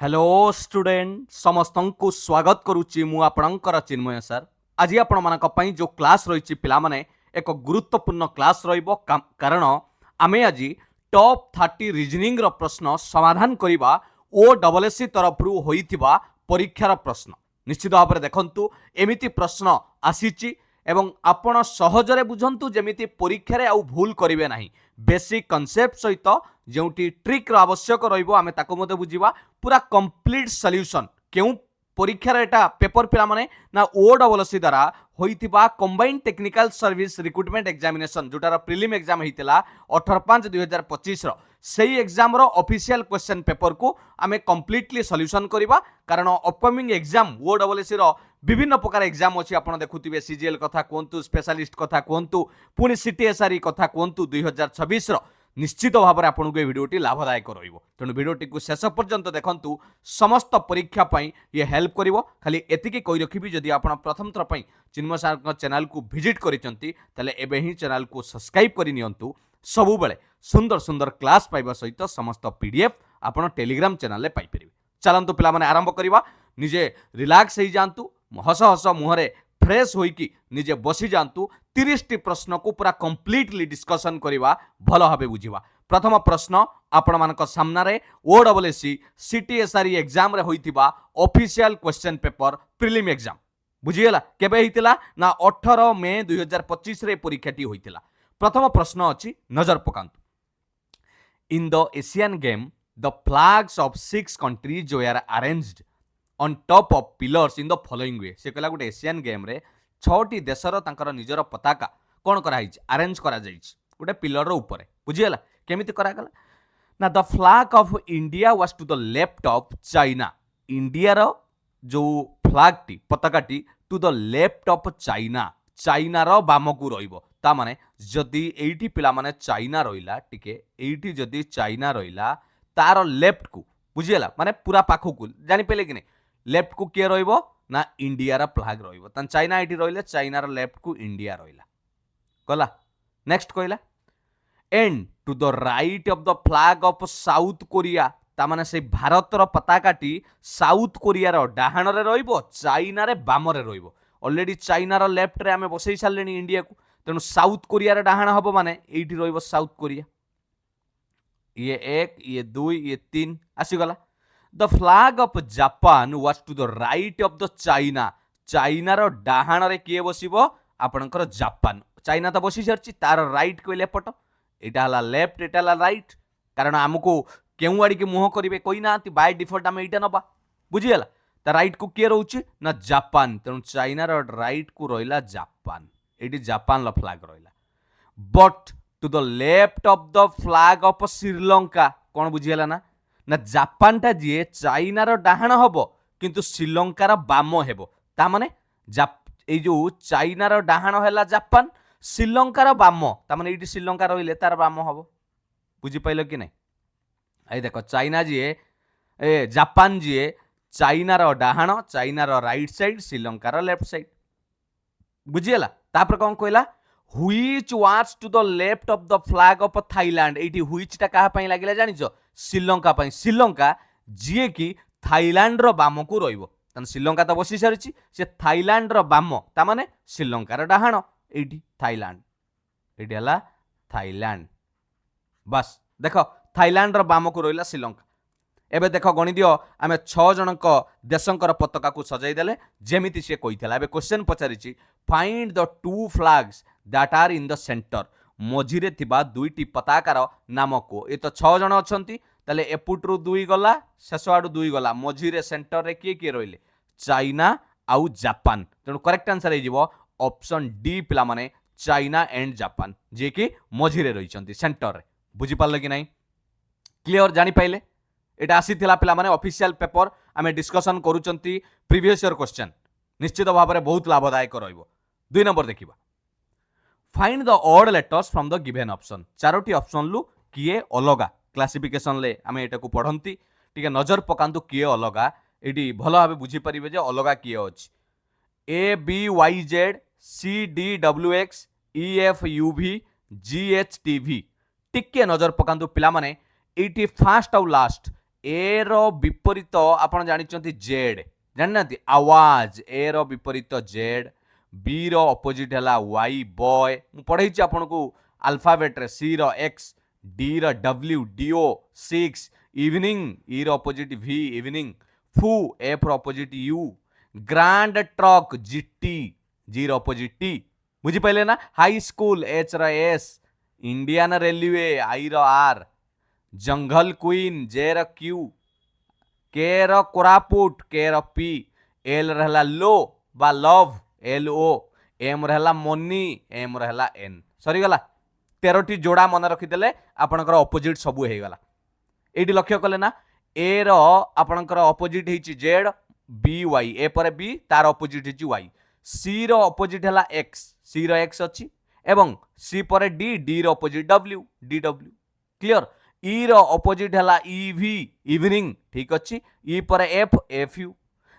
Hello student समस्त को स्वागत करुच्ची मु आपणकर चिन्मय सर आज आपण मानक पई जो क्लास रही पिला माने एक गुरुत्वपूर्ण क्लास रहिबो कारण आमे आज टॉप 30 रीजनिंग रो प्रश्न समाधान करिबा ओ डबल एससी तरफ रु होइथिबा परीक्षार प्रश्न निश्चित भाव में देखंतु एमिति प्रश्न आसीची एवं आपण सहजरे बुझंतु जेमिति परीक्षा रे आउ भूल करिवे नाही बेसिक कॉन्सेप्ट सहित जोटी ट्रिक रो आवश्यक रहिबो आमे ताको मते बुझिबा पूरा कंप्लीट सॉल्यूशन केउ परीक्षा एटा पेपर पिला माने ना ओ डबल सी द्वारा होइतिबा combined technical service recruitment examination जोटार प्रिलिम एग्जाम हेतिला 18/5/2025 रो सेही एग्जाम रो ऑफिशियल क्वेश्चन पेपर को आमे कंप्लीटली सॉल्यूशन करिबा कारण upcoming exam O double C रो विभिन्न प्रकार एग्जाम अछि आपण देखुतिबे सीजीएल कथा कोंतु स्पेशलिस्ट कथा कोंतु पुनी सीटीएसआरई कथा कोंतु 2026 रो निश्चित भाव में आपको ये भिडटी लाभदायक तेणु भिडटी को शेष पर्यंत देखंतु समस्त परीक्षा पई ये हेल्प करिवो खाली एतिकी कहि रखिबी जदि आपण प्रथम थर पई चिन्मय सर चैनल को विजिट करिसंती तले एबे ही चैनल को सब्सक्राइब करि नियंतु सबु बेले सुंदर सुंदर क्लास पाइबा सहित समस्त पीडीएफ आपण टेलीग्राम चैनल ले पाई परिबे चलंतु पिला माने आरंभ करिवा निजे रिलैक्स हो जांतु हस हस मुहरे फ्रेश होइकी निजे बसी जांतु 30 टी प्रश्न को पूरा कंप्लीटली डिस्कशन करिवा भल भाबे बुझिबा प्रथम प्रश्न आपण मानक सामना रे O double S C CTSRE exam रे होइतिबा official question paper prelim exam बुझिगला केबे हितिला ना 18 मे 2025 रे परीक्षाटी होइतिला प्रथम प्रश्न अछि नजर पकांतु in the Asian game the flags of 6 countries were arranged on top of pillars in the following way से कहला गोटे एशियन गेम रे 6टी देशर तांकर निजर पताका कोन करा हिच अरेंज करा जाइछ गोटे पिलर रो ऊपर बुझिगला केमिति करा गला ना the flag of India was to the left of China India रो जो फ्लैग टी पताका टी to the left of China China रो बाम को रहिबो ता माने जदी एइटी पिला माने चाइना रहिला टिके एइटी जदी चाइना रहिला तार लेफ्ट को बुझिगला माने पूरा पाखो को जानि पेले कि नै लेफ्ट को किए रहिबो ना इंडिया रा फ्लैग रहिबो तन चाइना एटी रहिले चाइना रा लेफ्ट को इंडिया रहिला कला नेक्स्ट कहला and to the right of the flag of South Korea ता माने से भारत रो पताका टी साउथ कोरिया रो डाहाण रे रहिबो चाइना रे बाम रे रहिबो ऑलरेडी चाइना रो लेफ्ट रे हमें बसई सालेनी इंडिया को तेनु साउथ कोरिया रे डाहाण हबो माने एटी रहिबो साउथ कोरिया ये 1 ये 2 ये 3 आसी गला the flag of Japan was to the right of the China China रो डाहाण रे किए बसिबो आपनकर जापान चाइना तो बसी सरची तार राइट कहले पट एटा हला लेफ्ट एटा हला राइट कारण हमको केउ आडी के मुह करिवे कोई ना बाय डिफॉल्ट हम एटा नबा बुझी गेला ता राइट को किए रहउची ना जापान तेनु चाइना रो राइट को रहिला जापान एटी जापान ला फ्लैग रहिला but to the left of the flag of Sri Lanka कौन बुझीगला ना ना जापान टा जी चाइना रो डाहाण हबो किंतु श्रीलंका रो बाम हेबो ता माने ए जो चाइना रो डाहाण हैला जापान श्रीलंका रो बाम ता माने एटी श्रीलंका रहिले तार बाम हबो बुझी पाइलो कि नै आई देखो चाइना जी ए जापान जी चाइना रो डाहाण चाइना रो राइट साइड श्रीलंका रो लेफ्ट साइड बुझीगला तापर कोन कहला which was to the left of the flag of Thailand एटी व्हिच टा कहा पई लागिला जानिचो श्रीलंका पई श्रीलंका जे कि थाईलैंड रो बाम को रहिबो तन श्रीलंका तो बसी सारिची से थाईलैंड रो बाम ता माने श्रीलंका रो डाहाण एटी थाईलैंड एटी हला थाईलैंड बस देखो थाईलैंड रो बाम को रहिला श्रीलंका एबे देखो गणि दियो आमे 6 जनक देशंकर पताका को सजाई देले जेमिति से कहितला एबे क्वेश्चन पचारिची find the two flags that are in the centre मझिरे थिबा दुईटी पताकार नाम को ए तो 6 जन अछंती ताले एपुटरू 2 गला शेष आडू 2 गला मझिरे सेंटर रे किए रहिले चाइना आउ जापान तेणु करेक्ट आंसर हे जिवो ऑप्शन डी पिला माने चाइना एंड जापान जे कि मझिरे रहिचंती सेंटर रे बुझी पारले कि नै क्लियर जानि पाइले एटा आसीथिला पिला माने ऑफिशियल पेपर आमे डिस्कशन करूचंती प्रीवियस ईयर क्वेश्चन निश्चित भाव में बहुत लाभदायक रहिबो 2 नंबर देखिबा find the odd letters from the given option Charoti option लु किए अलगा क्लासिफिकेशन ले आमे एटा को पढंती टिके नजर पकांतु किए अलगा एटी भलो भाबे बुझी परिबे जे अलगा किए अछि A B Y Z C D W X E F U V G H T V टिके नजर पकांतु पिला माने एटी फास्ट आउ लास्ट ए रो विपरीत आपण जानिचंती जेड जाननाती आवाज ए रो विपरीत जेड बी रो अपोजिट हला वाई बॉय मु पढैछि आपनको अल्फाबेट रे सी रो एक्स डी रो डब्ल्यू डीओ 6 इवनिंग ई रो अपोजिट वी इवनिंग फू एफ रो opposite you grand trunk GT G रो अपोजिट टी बुझी पाइले ना हाई स्कूल एच रो एस इंडियन रेलवे आई रो आर जंगल क्वीन जे रो क्यू के रो कोरापुट के रो पी एल रहला लो बा लव एल ओ एम रहला मनी एम रहला एन सरी गला 13टी जोड़ा मन रखिदेले आपनकर अपोजिट सबु हे गला एठी लक्ष्य कले ना ए रो आपनकर अपोजिट हेची जेड बी वाई ए पर बी तार अपोजिट हेची वाई सी रो अपोजिट हला एक्स सी रो एक्स अछि एवं सी पर डी डी रो opposite W D W clear E रो अपोजिट हला ईवी इवनिंग ठीक अछि ई पर एफ एफ यू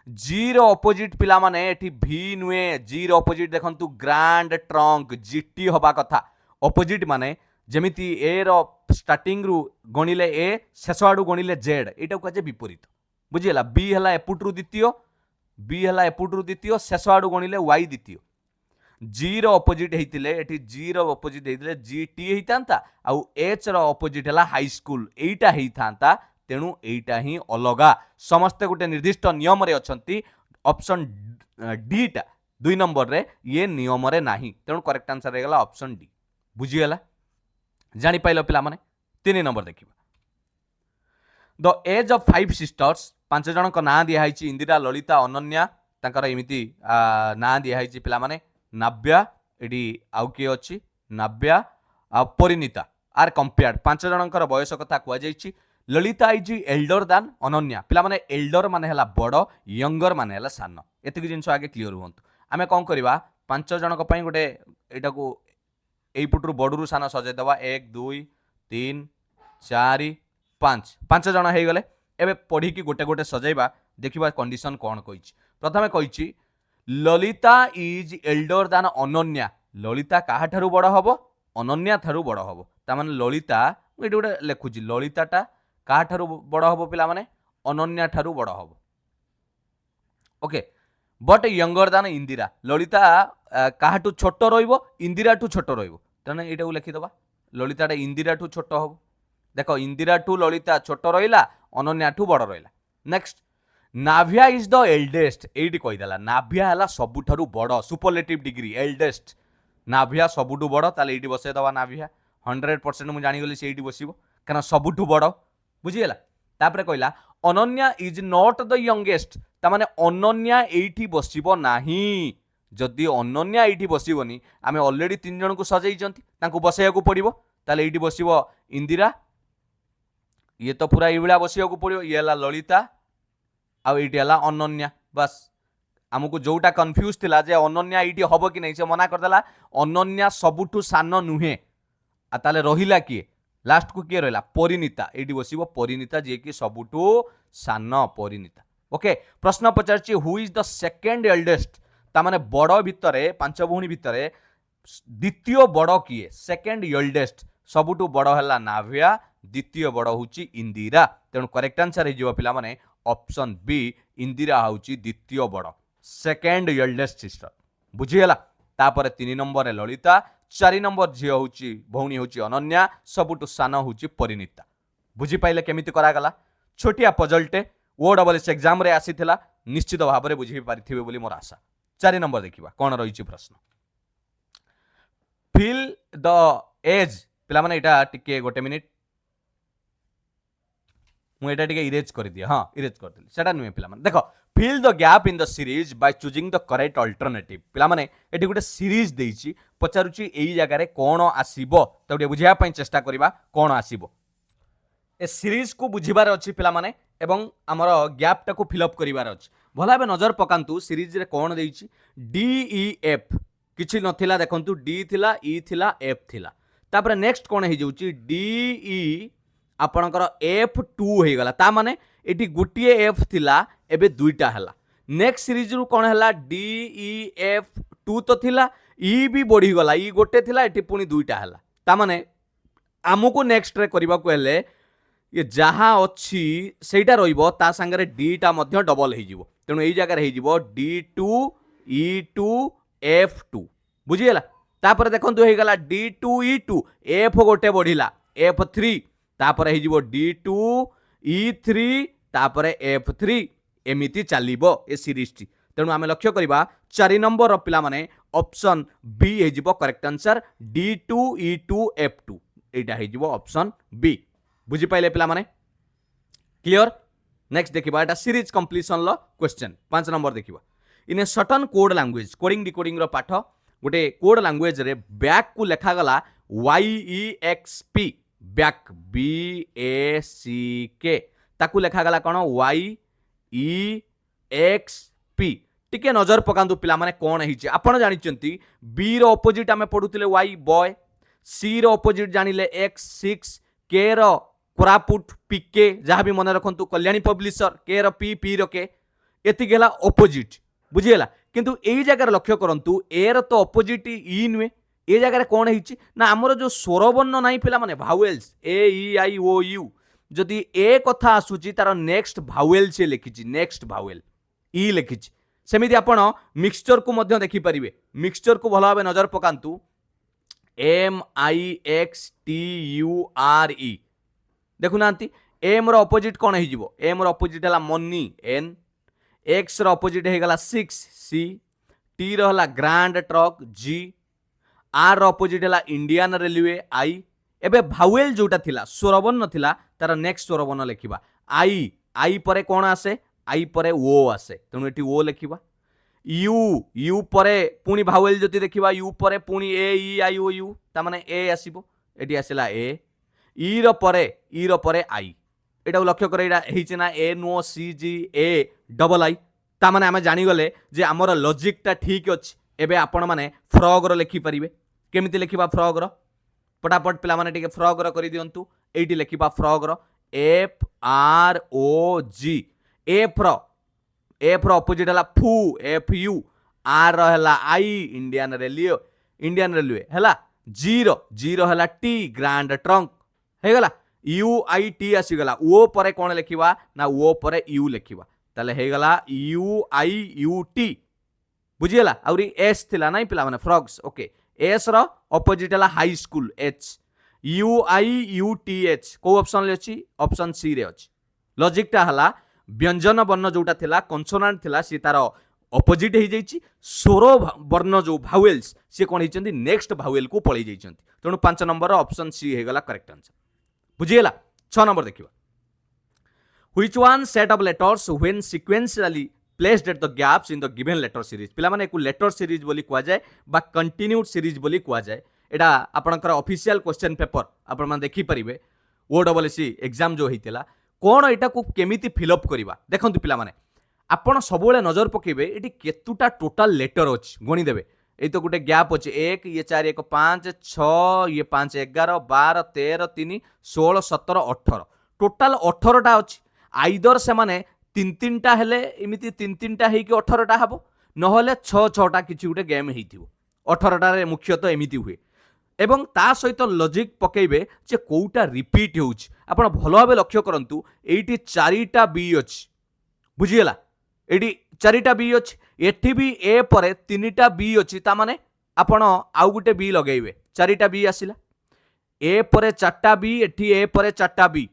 जी रो अपोजिट पिला माने एठी भी नुए जी रो अपोजिट देखंतु ग्रांड ट्रंक जीटी होबा कथा अपोजिट माने जेमिति ए रो स्टार्टिंग रु गणिले ए शेष आडू गणिले जेड एटा कहे विपरीत बुझिला बी हला एपुटरू द्वितीय बी हला एपुटरू द्वितीय शेष आडू गणिले वाई द्वितीय जी रो अपोजिट हेतिले एठी जी रो अपोजिट हेतिले जी टी हेतांता आउ एच रो अपोजिट हला हाई स्कूल एटा हेतांता तेणु एटा ही अलगा समस्ते गोटे निर्दिष्ट नियम रे अछंती ऑप्शन डी टा 2 नंबर रे ये नियम रे नाही तेणु करेक्ट आंसर रे गला ऑप्शन डी बुझी गला जानि पाइलो पिला माने 3 नंबर देखिबा द एज ऑफ 5 सिस्टर्स 5 जन को ना दिया हाइची इंदिरा ललिता अनन्या तांकर एमिति ना दिया हाइची पिला माने नाव्या एडी आउ के अछि नाव्या आ परिनीता आर कंपेयर्ड 5 जनकर बयस कथा कुआ जाइची ललिता इज एल्डर दान अनन्या पिला माने एल्डर माने हला बड़ यंगर माने हला सान एतिक जिंस आगे क्लियर हुंतु आमे कोन करबा 5 जनक पई गोटे एटा को एई पुटरू बडरू सान सजाइ दबा 1 2 3 4 5 5 जन हे गले एबे पढी की गोटे गोटे सजाइबा देखिबा कंडीशन कोन कहिची प्रथमे कहिची ललिता इज एल्डर दान अनन्या ललिता काहा ठारू बड़ हबो अनन्या ठारू बड़ हबो ता माने ललिता एटी गोटे लेखुची ललिताटा काहा ठारू बड़ हबो पिला माने अनन्या ठारू बड़ हबो ओके बट यंगर दान इंदिरा ललिता काहाटू छोट रहिबो इंदिरा टू छोट रहिबो तने एटा लिखि दबा ललिताटा इंदिरा टू छोट हबो देखो इंदिरा टू ललिता छोट रहिला अनन्या टू बड़ रहिला next Nabhiya is the eldest एटी कहि देला नाभिया हला सबुठारू बड़ सुपरलेटिव डिग्री एल्डेस्ट नाभिया सबुठू बड़ ताले एटी बसे दबा नाभिया 100% मु जानि गली से एटी बसिबो कारण सबुठू बड़ बुझीगला तापरे कहला Ananya is not the youngest ता माने अनन्या एठी बसिबो नाही जदि अनन्या एठी बसिबोनी आमे ऑलरेडी 3 जन को सजाई जंती तांको बसैया को पड़िबो ताले एठी बसिबो इंदिरा ये तो पूरा इविला बसिया को पड़िबो ये हला ललिता आ एठी हला अनन्या बस हमको जोटा कंफ्यूज थिला जे अनन्या एठी हबो कि नै से मना कर देला अनन्या सबुठू सान नुहे आ ताले रहिला की लास्ट को किए रहा परिनीता ये बसब परिनीता जी कि सबुठू सान परिनीता ओके प्रश्न पचार who is the second eldest तामाने बड़ भितर 5 भौणी भितर द्वितीय बड़ किए सेकेंड एल्डेस्ट सबुठू बड़ है नाभिया द्वितीय बड़ हूँ इंदिरा तेणु करेक्ट आंसर हो पिला माने ऑप्शन बी इंदिरा हूँ द्वितीय बड़ सेकेंड एल्डेस्ट सिस्टर बुझीगला तापर 3 नंबर ललिता 4 नंबर झील हूँ भौणी हूँ अनन्या सबुठू सान हूँ परिनीता बुझी पाइले केमिति करागला छोटिया पजलटे ओ डबल एग्जाम रे आसीथिला निश्चित भाव में बुझी पारिथिबे बोली मोर आशा 4 नंबर देखिबा कोन रहिछि प्रश्न फिल द एज पिला माने एटा टिके गोटे मिनिट मु एटा टिके इरेज कर दिया हां इरेज कर दिली सेटा नुए पिला माने देखो fill the gap in the series by choosing the correct alternative पिला माने एटी गोटे सीरीज देइछि पचारुछि एई जगह रे कोन आसीबो त गोटे बुझिया पई चेष्टा करिबा कोन आसीबो ए सीरीज को बुझिबार अछि पिला माने एवं आमर गैप टाको फिलअप करिबार अछि भला बे नजर पकांतु सीरीज रे कोन देइछि डी ई एफ किछि नथिला देखंतु डी थिला ई थिला एफ थिला तापर नेक्स्ट कोन हे जाउछि डी ई आपणकर F2 हो गला ता माने एटी गुटिए F थिला एबे दुईटा हला नेक्स्ट सीरीज रु कोन हला DEF2 तो थिला ई भी बढ़ी गला ई गोटे थिला एटी पुनी दुईटा हला ता माने आमुको नेक्स्ट रे करबा को हेले ये जहाँ अच्छी ସେଇଟା ରହିବ ତା ସାଙ୍ଗରେ ଡିଟା ମଧ୍ୟ ଡବଲ ହେଇଯିବ ତେଣୁ ଏଇ ଜାଗାରେ ହେଇଯିବ D2E2F2 ବୁଝିଗଲା ତାପରେ ଦେଖନ୍ତୁ ହେଇଗଲା D2E2 F ଗୋଟେ ବଢିଲା F3 ତାପରେ ହେଇଯିବ D2E3 ତାପରେ F3 ଏମିତି ଚାଲିବ ଏ ସିରିଜଟି ତେଣୁ ଆମେ ଲକ୍ଷ୍ୟ କରିବା 4 नंबर पिला माने ऑप्शन बी हेजिबो करेक्ट आंसर D2E2F2 एटा हेजिबो ऑप्शन बी बुझी पाइले पिला माने क्लियर नेक्स्ट देखिबा एटा सीरीज कंप्लीशन लो क्वेश्चन 5 नंबर देखिबा in a certain code language coding decoding रो पाठ गोटे कोड लैंग्वेज रे बैक को लिखा गला YEXP बैक BACK ताकू लिखा गला कोन YEXP टिके नजर पकांतु पिला माने कोन हिची आपण जानिचंती बी रो ऑपोजिट आमे पढुतिले Y बॉय सी रो ऑपोजिट जानिले X6 के रो कोरापुट PK जहाँ भी मन रखंतु कल्याणी पब्लिशर के रो P रो के एति गेला ऑपोजिट बुझिएला किंतु एई जगह लक्ष्य करंतु ए रो तो ऑपोजिट ई नुए ए जगह कोन हिची ना हमरो जो स्वर वर्ण नाही पिला माने भावेल्स A E I O U जदि ए कथा आसुची तार नेक्स्ट भावेल से लिखिची नेक्स्ट भावेल ई लिखिची सेमिति आपण मिक्सचर को मध्य देखि परिबे मिक्सचर को भलो भाबे नजर पकांतु MIXTURE देखु नांती एम रो ऑपोजिट कोन हे जिवो एम रो ऑपोजिट हला मनी N X रो ऑपोजिट हे गला 6 C T रो हला ग्रैंड ट्रक G R रो ऑपोजिट हला इंडियन रेलवे I एबे भावेल जोटा थिला स्वरवर्ण थिला तार नेक्स्ट स्वरवर्ण लेखिबा I परे कोन आसे आई परे ओ आसे तेणु एटी ओ लिखिबा यू परे पुणी भावेल जति देखिबा यू परे पुणी A E I O U ता माने ए आसीबो एटी आसिला ए ई रो परे आई एटा लक्ष्य करे एटा हेछि ना NOCGA डबल आई ता माने आमे जानि गले जे हमर लॉजिक ता ठीक अछि एबे आपण माने फ्रॉग रो लिखि परिबे केमिति लिखिबा फ्रॉग रो पटापट पिला माने टिके फ्रॉग रो करि दियंतु एटी लिखिबा फ्रॉग रो FROG एफ रो ऑपोजिट हला फू FU आर रो हला आई इंडियन रेलवे हला जीरो हला टी ग्रैंड ट्रंक हे गला UIT आसी गला ओ परे कोन लिखिबा ना ओ परे यू लिखिबा ताले हे गला UIUT बुझियला आउरी एस थिला नाही पिला माने फ्रॉग्स ओके एस रो ऑपोजिट हला हाई स्कूल H UIUTH को ऑप्शन ले अछि ऑप्शन सी रे अछि लॉजिक ता हला व्यंजन वर्ण जोटा थिला कन्सोनांट थिला सी तार ऑपोजिट हे जाइछि स्वर वर्ण जो भावेल्स सी कोन हिचंती नेक्स्ट भावेल को पळै जाइछंती तेणु 5 नंबर ऑप्शन सी हे गला करेक्ट आंसर बुझियला 6 नंबर देखिबा which one set of letters when sequentially placed at the gaps in the given letter series पिला माने को लेटर सीरीज बोली कुआ जाय बा कंटिन्यूड सीरीज बोली कुआ जाय एटा आपनकर ऑफिशियल क्वेश्चन पेपर आपण माने देखि परिबे OSSC एग्जाम जो हेतिला कोण एटा को केमिति फिलअप करिबा देखंतु पिला माने आपण सबोले नजर पकेबे एटी केतुटा टोटल लेटर अछि गणी देबे एई तो गुटे गैप अछि 1 ये 4 1 5 6 ये 5 11 12 13 3 16 17 18 टोटल 18 टा अछि आइदर से माने तीन टा हेले एमिति तीन टा हेकि 18 टा हबो नहले 6 टा किछि गुटे गेम हेइथिबो 18 टा रे मुख्यतः एमिति हुए एवं ता सहित लॉजिक पकेबे जे कोउटा रिपीट होउछ आपण भलो भाबे लक्ष्य करंतु एइटी 4टा बी अछि बुझियला एडी 4टा बी अछि एठी भी ए परे 3टा बी अछि ता माने आपण आउ गुटे बी लगेइबे 4टा बी आसिला ए परे 4टा बी एठी ए परे 4टा बी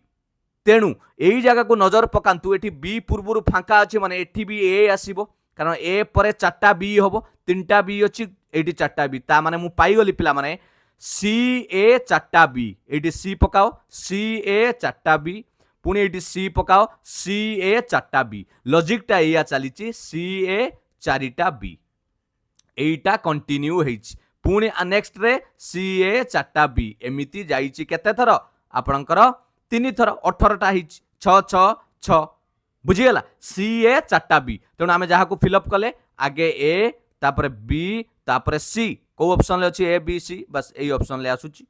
तेणु एई जगह को नजर पकांतु एठी बी पूर्वरु फांका अछि माने एठी भी ए आसीबो कारण ए परे 4टा बी होबो 3टा बी अछि एठी 4टा बी ता माने मु पाई गली पिला माने CA 4टा बी एटी सी पकाओ CA 4टा बी पुणी एटी सी पकाओ CA 4टा बी लॉजिक टा एया चलीची CA 4टा बी एटा कंटिन्यू हेछि पुणी नेक्स्ट रे CA 4टा बी एमिति जाईची केते थर आपणकर 3 थर 18 टा हेछि 6 6 6 बुझियला CA 4टा बी तेणु आमे जहा को फिलअप कले आगे A तापर B तापर C को ऑप्शन ले अछि A B C बस एई ऑप्शन ले आसुची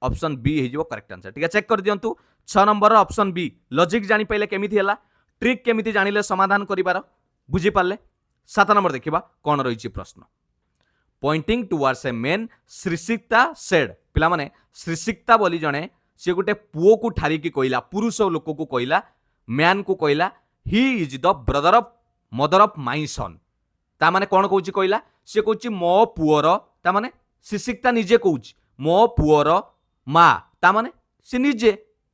ऑप्शन बी हे जिवो करेक्ट आंसर ठीक है चेक कर दियंतु 6 नंबर ऑप्शन बी लॉजिक जानि पइले केमिति हला ट्रिक केमिति जानिले समाधान करिवार बुझी पाले 7 नंबर देखिबा कोन रहिछि प्रश्न pointing towards a man Shrisikta said पिला माने श्रीसिक्ता बोली जणे सी गोटे पुओ को ठारिकी कहला पुरुष लोक को कहला मैन को कहला he is the brother of mother of my son ता माने कौन कहूँ कहला सी कहूँ मो पुअर ता माने शिशिक्ता निजे कहूँ मो पुअर माँ ता माने सी निजे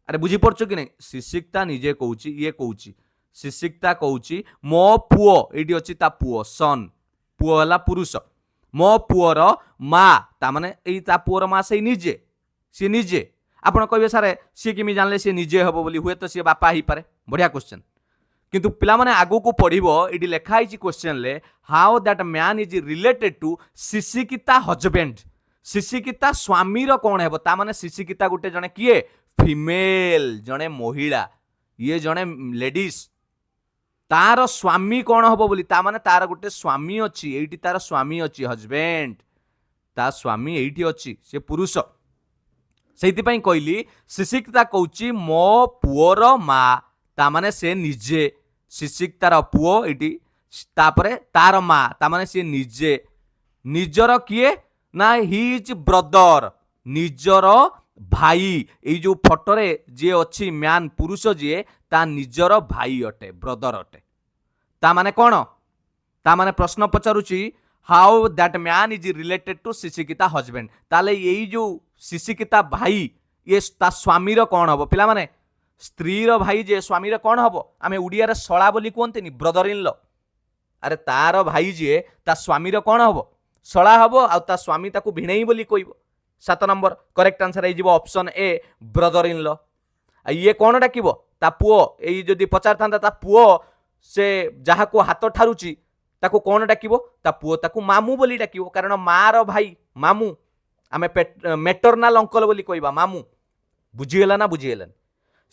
अरे बुझी पड़छ कि नहीं शिशिक्ता निजे कहूँ ये कहूँ शिशिक्ता कहूँ मो पुओ ये अच्छी ता पुओ सन पुओ है पुरुष मो पुअर माँ ता माने एई ता पुअर माँ से निजे सी निजे आपण कहे सारे सी किमी जानले सी निजे हम बोली हुए तो सी बापा ही पारे बढ़िया क्वेश्चन किंतु पिला माने आगु को पढ़िबो इडी लेखा हिची क्वेश्चन ले how that man is related to Shishikita husband Shishikita स्वामी रो कोन हेबो ता माने शिशिकिता गुटे जने किए फीमेल जने महिला ये जने लेडीज तार स्वामी कौन हम बोली ता माने तार गोटे स्वामी अच्छी एठी तार स्वामी अच्छी हजबैंड ता स्वामी एठी अच्छी से पुरुष से कहली शिशिक्ता कहूँ मो पुअर माँ ता माने से निजे शिशिक्तार पुओ एटी तापरे तार माँ ता माने से निजे निजर किए ना ही इज ब्रदर निजर भाई ये जो फोटोरे जी अच्छी मैन पुरुष जी ता निजर भाई अटे ब्रदर अटे ता माने कौन ता माने प्रश्न पचारुची how that man is related to Shishikita husband ताले यही जो शिशिकिता भाई ये ता स्वामी रो कौन हम पिला माने स्त्री रो भाई जे स्वामी रो कौन हम आमे उड़िया रे सळा बोली कहते ब्रदर इन लॉ अरे तार भाई जे ता स्वामी रो कौन हम सळा हम आ ता स्वामी ताकू भिणेई बोली कहबो 7 नंबर करेक्ट आंसर है option A brother in law ये कौन डाकिबो ता पुओ एई जदी पचार थांदा ता पुओ से जहा को हाथ ठारुची ताकू कौन डाकिबो ता पुओ ताकू मामू बोली डाकिबो कारण मार भाई मामू आमे मेटरनाल अंकल बोली कहबा मामू बुझीगला ना बुझीगला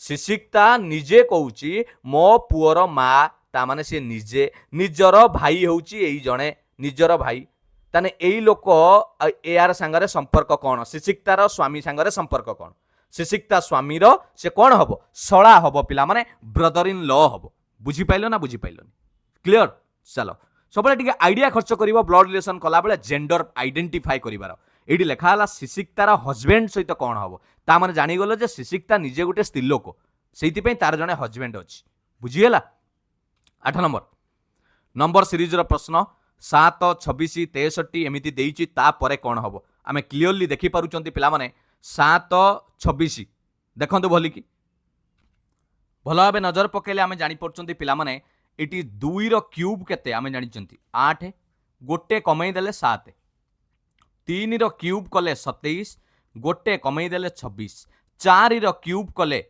शिशिक्ता निजे कहूची मो पुअर माँ ता माने से निजे निजर भाई होउची एई जणे निजर भाई ताने एई लोक एआर सांगरे संपर्क कौन शिशिक्तार स्वामी सांगरे संपर्क कौन शिशिक्ता स्वामीर से कौन हम सळा हम पिला माने ब्रदर इन लॉ हम बुझी पाइल ना बुझी पाइल क्लियर चलो सब आइडिया खर्च कर ब्लड रिलेशन कला बेले जेंडर आइडेंटिफाई कर ये लिखा है शिशिक्तार हजबैंड सहित कौन हम ता माने जानीगल जे शिशिक्ता निजे गोटे स्त्री लोक से तार जड़े हजबैंड अच्छी बुझीगला 8 नंबर सीरीज प्रश्न 7 26 63 एमती देइछि तापरे कौन हम आमे क्लियरली देखि पारुचंती पिला माने 7 26 देखंतु भलिकी भल भाव नजर पकेले आमे जानी पड़चंती पिला माने एटी 2 रो क्यूब केते आमे जानिचंती 8 गोटे कमई देले 7 3 रो क्यूब कले 27 गोटे कमई देले 26 4 रो क्यूब कले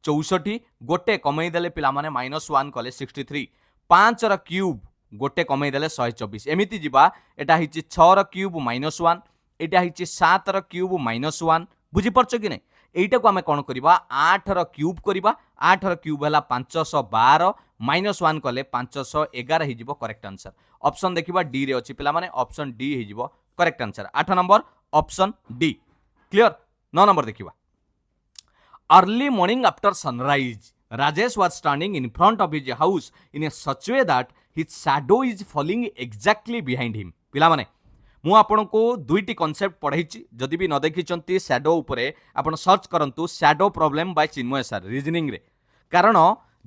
64 गोटे कमई देले पिला माने -1 कले 63 5 रो क्यूब गोटे कमई देले 124 एमिति जिबा एटा हिची 6 रो क्यूब -1 एटा हिची 7 रो क्यूब -1 बुझी परछ कि नै एटा को आमे कोन करबा 8 रो क्यूब करबा 8 रो क्यूब हला 512 -1 कले 511 ही जिवो करेक्ट आंसर ऑप्शन देखिबा डी रे अछि पिला माने ऑप्शन डी ही जिवो correct answer 8 number option D clear 9 number देखिबा early morning after sunrise Rajesh was standing in front of his house in a such way that his shadow is following exactly behind him पिला माने मु आपन को दुईटी concept पढ़ाई जदि भी न देखी शैडो उपरे आपन सर्च करंतु शैडो प्रॉब्लम बाय चिन्मय सर रीजनिंग रे कारण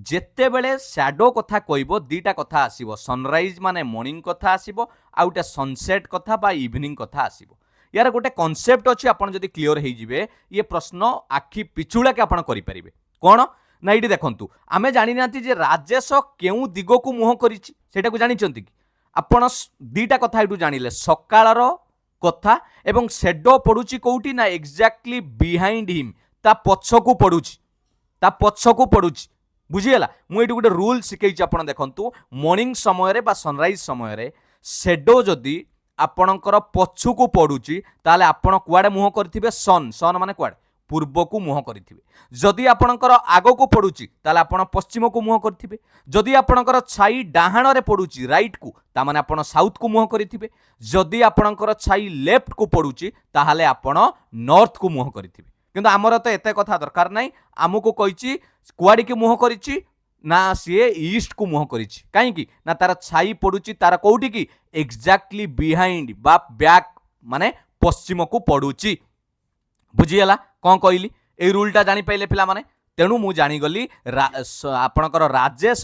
जेते बेले शैडो कथा कहबो दीटा कथा आसीबो सनराइज माने मॉर्निंग कथा आसीबो आ उटा सनसेट कथा बा इवनिंग कथा आसीबो यार गोटे कॉन्सेप्ट अछि आपन जदि क्लियर हे जिवे ये प्रश्न आखि पिछुला के आपन करि परिबे कोन ना इडी देखंतु आमे जानि नांती जे राजेश केउ दिगो को मुह करिछि सेटा को जानि चंती कि आपण दीटा कथा एटू जानिले सकाळर कथा एवं शैडो पडुछि कोउटी ना एग्जैक्टली बिहाइंड हिम ता पछकू पडुछि बुझीगला मुझे गोटे रूल शिखई आपन देखंतु मॉर्निंग समय रे बा सनराइज समय रे शैडो जदि आपणकर पछकू पडुछि ताले आपण कुआडे मुह करथिबे सन सन माने कुआडे पूर्व को मुह करिथिबे जदि आपणकर आगो को पडुछि ताले आपण पश्चिम को मुह करिथिबे जदि आपणकर छाई डाहाण रे पडुछि राइट को ता माने आपण साउथ को मुह करिथिबे जदि आपणकर छाई लेफ्ट को पडुछि ताहाले आपण नॉर्थ को मुह करिथिबे किंतु आमर तो एते कथा दरकार नाही आमुको कहिछि कुआडी के मुह करिछि ना सीए ईस्ट को मुह करिछि काहे कि ना तार छाई पडुछि तार कोउठी कि एग्जैक्टली बिहाइंड बा बैक माने पश्चिम को पडुछि बुझीगला कौन कहली এই রুলটা জাঁপারে পিলামানে তেणु मु जागली आपणकर राजेश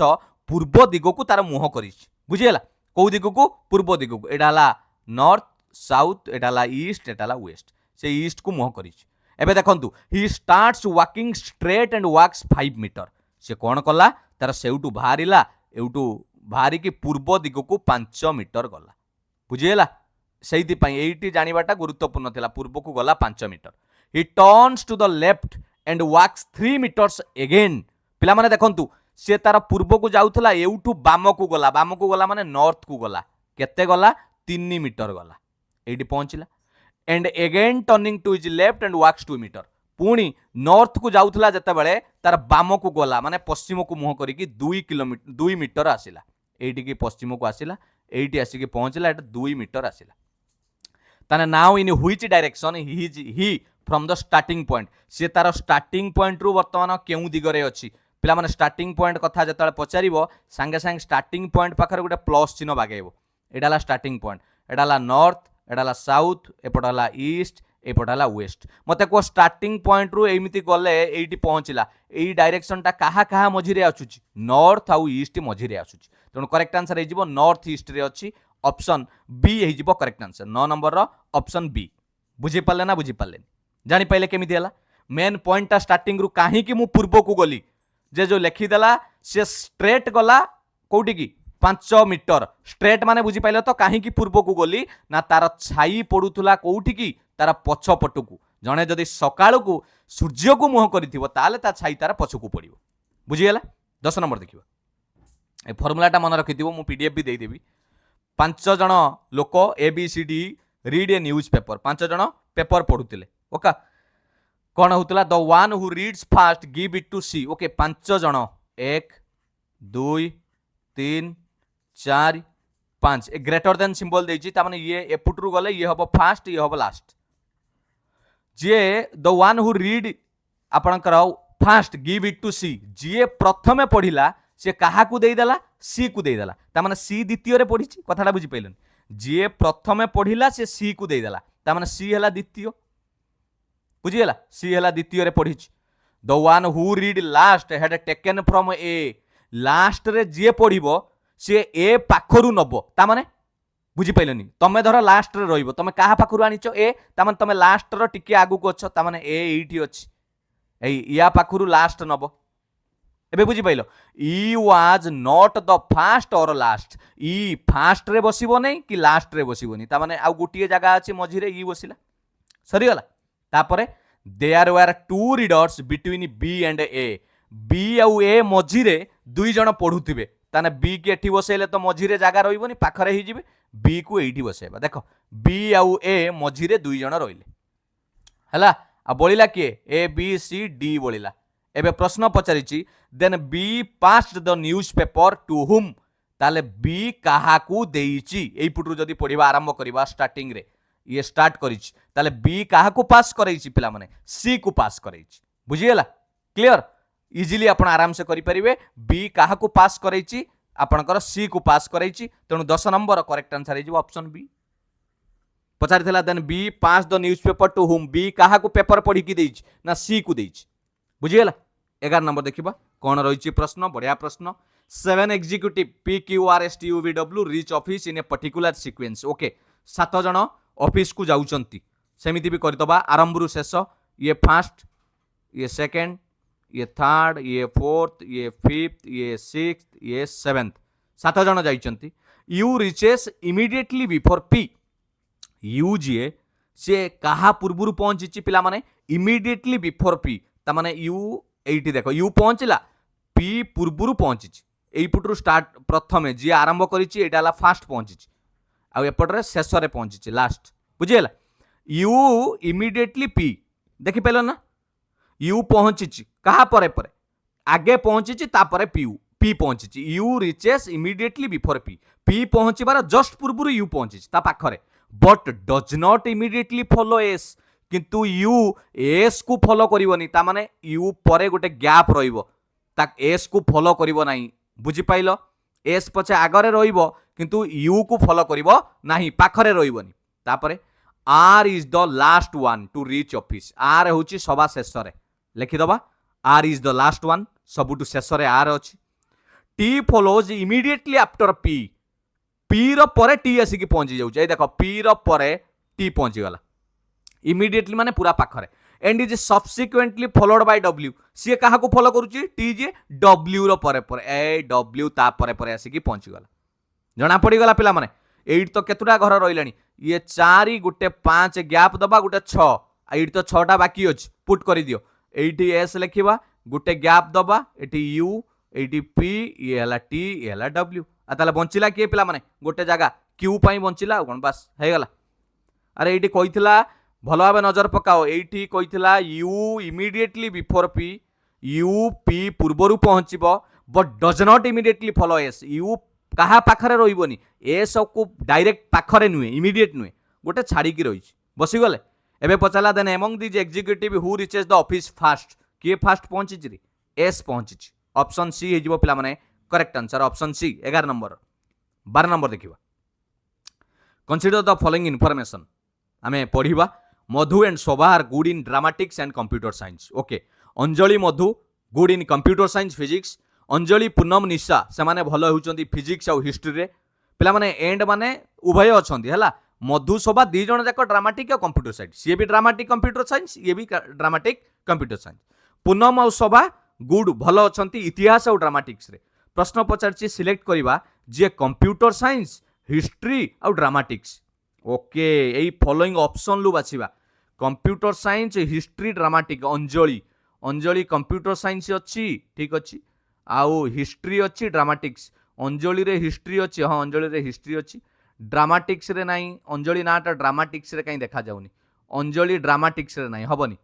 पूर्व दिग को तार मुह कर बुझीगला कौ दिग को पूर्व दिग को एटा नॉर्थ साउथ एटा ईस्ट एटा वेस्ट से ईस्ट को मुह कर एबे देखंतु he starts walking straight and walks 5 metre से कौन कला तार सेउटू बाहरिला एउटू बाहरी की पूर्व दिग को 5 मीटर गला बुझीगला से जानिबाटा गुरुत्वपूर्ण थिला पूर्व को गला 5 metre he turns to the left and walks 3 metres again पिला माने देखंतु से तार पूर्व को जाउथला एउठू बाम को गला माने नॉर्थ को गला केते गला 3 मीटर गला एडी पहुंचला and again turning to his left and walks 2 metre पुणी नॉर्थ को जाउथला जते बेले तार बाम को गला माने पश्चिम को मुह करिकी 2 मीटर आसिला एडी की पश्चिम को आसिला एडी आसिकी पहुंचला एटा 2 मीटर आसिला ताने now in which direction he from the starting point C तार स्टार्टिंग पॉइंट रु वर्तमान केउ दिगरे अछि पिला माने स्टार्टिंग पॉइंट कथा जतले पचारिबो संगे संगे स्टार्टिंग पॉइंट पाखर गोटे प्लस चिन्ह बागेबो एडाला स्टार्टिंग पॉइंट एडाला नॉर्थ एडाला साउथ एपटाला ईस्ट एपटाला वेस्ट मते को स्टार्टिंग पॉइंट रु एमिति गले एइटी पहुंचला एई डायरेक्शन टा कहा कहा मझिरे आछुची नॉर्थ आउ ईस्ट मझिरे आछुची तण करेक्ट आंसर हे जिवो नॉर्थ ईस्ट रे अछि ऑप्शन बी हे जिवो करेक्ट आंसर 9 नंबर रो ऑप्शन बी बुझी पाले ना बुझी पाले जानी पाइले केमिति हला मेन पॉइंट टा स्टार्टिंग रु काहे कि मु पूर्व को गली जे जो लिखि देला से स्ट्रेट गला कोठी की 5 मीटर स्ट्रेट माने बुझी पाइले तो काहे कि पूर्व को गली ना तार छाई पडुथुला कोठी की तार पछ पटु को जणे जदी सकाळ को सूर्य को मुह करिथिबो ताले ता छाई तार पछ को पडिबो बुझी गेला 10 नंबर देखिबो ए फार्मूला टा मन रखिथिबो मु पीडीएफ भी देई देबी 5 जण लोक A B C D read a newspaper 5 जण पेपर पढुतिले ओके कौन होता the one who reads fast give it to C okay 5 जण 1 2 3 4 5 ए ग्रेटर देन सिंबल देछि ता माने ये एपुटरू गले ये हबो फास्ट ये हबो last J the one who read आपनकर फास्ट गिव इट टू सी जे प्रथमे पढिला से काहा को देई देला सी को देई देला ता माने सी द्वितीय रे पढिछि कथाटा बुझि पैलन जे प्रथमे पढिला से सी को देई देला ता माने सी हला द्वितीय बुझीगला सी हला द्वितीय रे पढिछि the one who read last had taken from A last रे जे पढिबो से ए पाखरु नबो ता माने बुझी पैलनी तमे धर लास्ट रे रहिबो तमे काहा पाखरु आनिचो ए ता माने तमे लास्ट रो टिके आगु को अछ ता माने ए एठी अछि ए या पाखरु लास्ट नबो एबे बुझी पैलो ई वाज नॉट द फास्ट और लास्ट ई फास्ट रे बसिबो नै कि लास्ट रे बसिबो नै ता माने आ गुटिए जगह अछि मझी रे ई बसिला सरी गला तापरे there were two readers between B and A B आउ ए मझी रे दुई जण पढुथिबे ताने बी के एठी बसेले तो मझी रे जगह रहिबोनी पाखरे हि जिवे बी को एठी बसेबा देखो बी आउ ए मझी रे दुई जण रहिले हला आ बोलिला के ए बी सी डी बोलिला एबे प्रश्न पचारिछि then B passed the newspaper to whom ताले बी काहा को देइछि एई पुटरु जदी पढिबा आरंभ करिबा स्टार्टिंग रे ये स्टार्ट करिछि ताले बी काहा को पास करैछि पिला माने सी को पास करैछि बुझियला क्लियर इजीली आपण आराम से करि परिबे बी काहा को पास करैछि आपणकर सी को पास करैछि तेनु 10 नंबर करेक्ट आंसर हे ऑप्शन बी पचारि थला then B pass the newspaper to whom B काहा को पेपर पढि कि देइछि ना सी को देइछि बुझियला 11 नंबर देखिबा कोन रहिछि प्रश्न बढ़िया प्रश्न 7 executive P Q R S T U V W reach office in a particular sequence okay 7 जण ऑफिस को जाउचंती सेमिति भी करतबा आरंभ रु शेष ये फर्स्ट ये सेकंड ये थर्ड ये फोर्थ ये फिफ्थ ये सिक्स्थ ये सेवेंथ 7 जण जाइचंती U reaches immediately before P U जीए से कहा पूर्व पहुंची पिला माने इमीडिएटली बिफोर पी ता माने यू एठी देखो यू पहुंचला पी पूर्व पहुंची एई पुटरू स्टार्ट प्रथमे जी आरंभ करिछि एटाला फास्ट पहुंची आ एपटरे शेष रे पहुंची लास्ट बुझियला यू इमीडिएटली पी देखि पेलो ना यू पहुंची कहा परे परे आगे पहुंची तापरे पी पहुंची U reaches immediately before P पहुंचबार जस्ट पूर्व यू पहुंची ता पाखरे but does not immediately follow S किंतु यू एस को फॉलो करिवनी ता माने यू परे गोटे गैप रहिबो ता एस को फॉलो करिवो नाही बुझी पाइलो एस पछे आगरे रहिबो किंतु यू को फॉलो करिवो नाही पाखरे रहिबोनी तापरे R is the last one to reach office R होची सभा शेष रे लिखिदबा R is the last one सबुठु शेष रे आर अछि T follows immediately after P P रो परे टी आसिक पहुंची जाउछ ए देखो पी रो परे टी पहुंची गला इमीडिएटली माने पूरा पाखरे and is subsequently followed by W C कहा को फॉलो करूची टी जे डब्ल्यू रो परे परे ए डब्ल्यू ता परे परे आसिक पहुंची गला जना पड़ी गला पिला माने एइट तो केतुटा घर रहिलानी ये 4 गुटे 5 गैप दबा गुटे 6 एइट तो 6टा बाकी अछि पुट करि दियो एइटी एस लिखिबा गुटे गैप दबा एटी यू एटी पी ये हला टी ये हला डब्ल्यू आ ताले बंचिला के पिला माने गोटे जगह क्यू पाई बंचिला कोन बस हे गला अरे एटी कहितला भलो भाबे नजर पकाओ एटी कहितला U immediately before P U P पूर्वरु पहुंचीबो but does not immediately follow S U कहा पाखरे रहिबोनी एस को डायरेक्ट पाखरे नुहे इमीडिएट नुहे गोटे छाड़ी की रही बसी गले एबे पचाला then among these executive who reaches the office fast किए फास्ट पहुंची रे एस पहुंची ऑप्शन सी हेजिबो पिला माने correct answer option C 11 number 12 number देखिबा कंसीडर द फॉलोइंग इनफॉरमेशन आमे पढिबा Madhu and Shobha are good in dramatics and computer science okay Anjali Madhu good in computer science physics Anjali Poonam Nisha से माने भलो होउचंदी फिजिक्स आ हिस्ट्री रे पिला माने एंड माने उभय अछंदी हला मधु शोभा दी जण जाक ड्रामाटिक आ कंप्यूटर साइंस सी भी ड्रामाटिक कंप्यूटर साइंस ये भी ड्रामाटिक कंप्यूटर साइंस पूनम आ शोभा गुड भलो अछंती इतिहास आ ड्रामाटिक्स रे प्रश्न पचारछि सिलेक्ट करिबा जे कंप्यूटर साइंस हिस्ट्री आ ड्रामाटिक्स ओके एई फॉलोइंग ऑप्शन लु बाछिबा computer science history dramatic Anjali Anjali computer science अच्छी ठीक अच्छी आउ हिस्ट्री अच्छी ड्रामाटिक्स अंजलि रे हिस्ट्री अच्छी हाँ अंजलि रे हिस्ट्री अच्छी ड्रामाटिक्स रे नहीं अंजलि नाटा ड्रामाटिक्स रे कहीं देखा जाउनी अंजलि ड्रामाटिक्स रे नहीं हबनी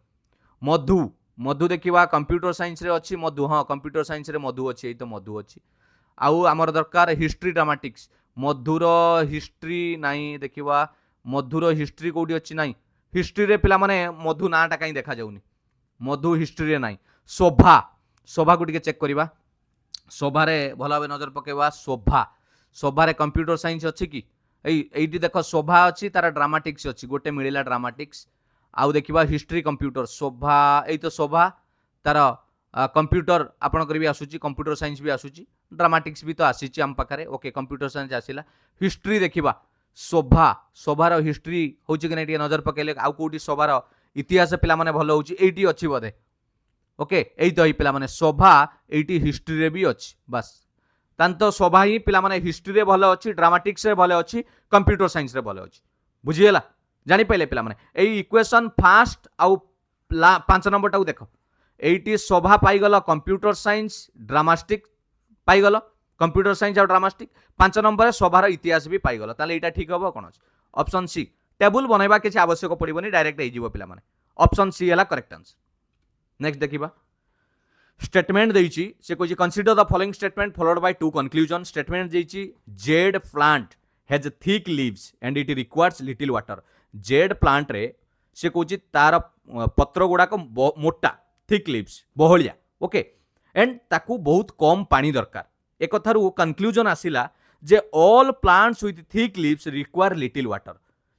मधु मधु देखिबा कंप्यूटर साइंस रे अच्छी मधु हाँ कंप्यूटर साइंस रे मधु अच्छी तो मधु अच्छी आउ आमर दरकार हिस्ट्री ड्रामाटिक्स मधुर हिस्ट्री नहीं देखिबा मधुर हिस्ट्री कोडी अच्छी नहीं हिस्ट्री रे पिला माने मधु नाटा कहीं देखा जाउनी मधु हिस्ट्री रे नहीं शोभा शोभा को टिके चेक करिबा शोभा रे भला भाबे नजर पकेबा शोभा शोभा रे कंप्यूटर साइंस अच्छी कि एइटी देखो शोभा अच्छी तार ड्रामाटिक्स अच्छी गोटे मिलिला ड्रामाटिक्स आउ देखिबा हिस्ट्री कंप्यूटर शोभा एई तो शोभा तार कंप्यूटर आपण करी भी आसुची कंप्यूटर साइंस भी आसुची ड्रामाटिक्स भी तो आसीची आम पाखरे ओके कंप्यूटर साइंस आसिला हिस्ट्री देखिबा शोभा शोभार हिस्ट्री होची कि नै टिके नजर पकेले आउ कोठी शोभार इतिहास पिला माने भलो होची एइटी अच्छी बोधे ओके एई तो पिला माने शोभा एइटी हिस्ट्री रे भी अच्छी बस तान तो शोभा ही पिला माने हिस्ट्री रे भलो अच्छी ड्रामाटिक्स रे भलो अच्छी कंप्यूटर साइंस रे भलो अच्छी बुझिएला जानि पाइले पिला माने एई इक्वेशन फास्ट आउ 5 नंबर टाउ देखो एइटी शोभा पाई गलो कंप्यूटर साइंस ड्रामाटिक पाई गलो कंप्यूटर साइंस और ड्रामाटिक 5 नंबर शोभार इतिहास भी पाई गलो ताले एटा ठीक हबो कोन अछि ऑप्शन सी टेबल बनैबा किछि आवश्यक पड़िबोनी डायरेक्ट हे जिवो पिला माने ऑप्शन सी हला करेक्ट आंसर नेक्स्ट देखिबा स्टेटमेंट देइछि से कोइ consider the following statement followed by two conclusion statement देइछि Z plant has thick leaves and it requires little water Z plant रे से कोइ तार पत्र गुडा को मोटा थिक लीव्स बहलिया ओके एंड ताकू बहुत कम पानी दरकार एक कथारु कंक्लूजन आसिला जे all plants with thick leaves require little water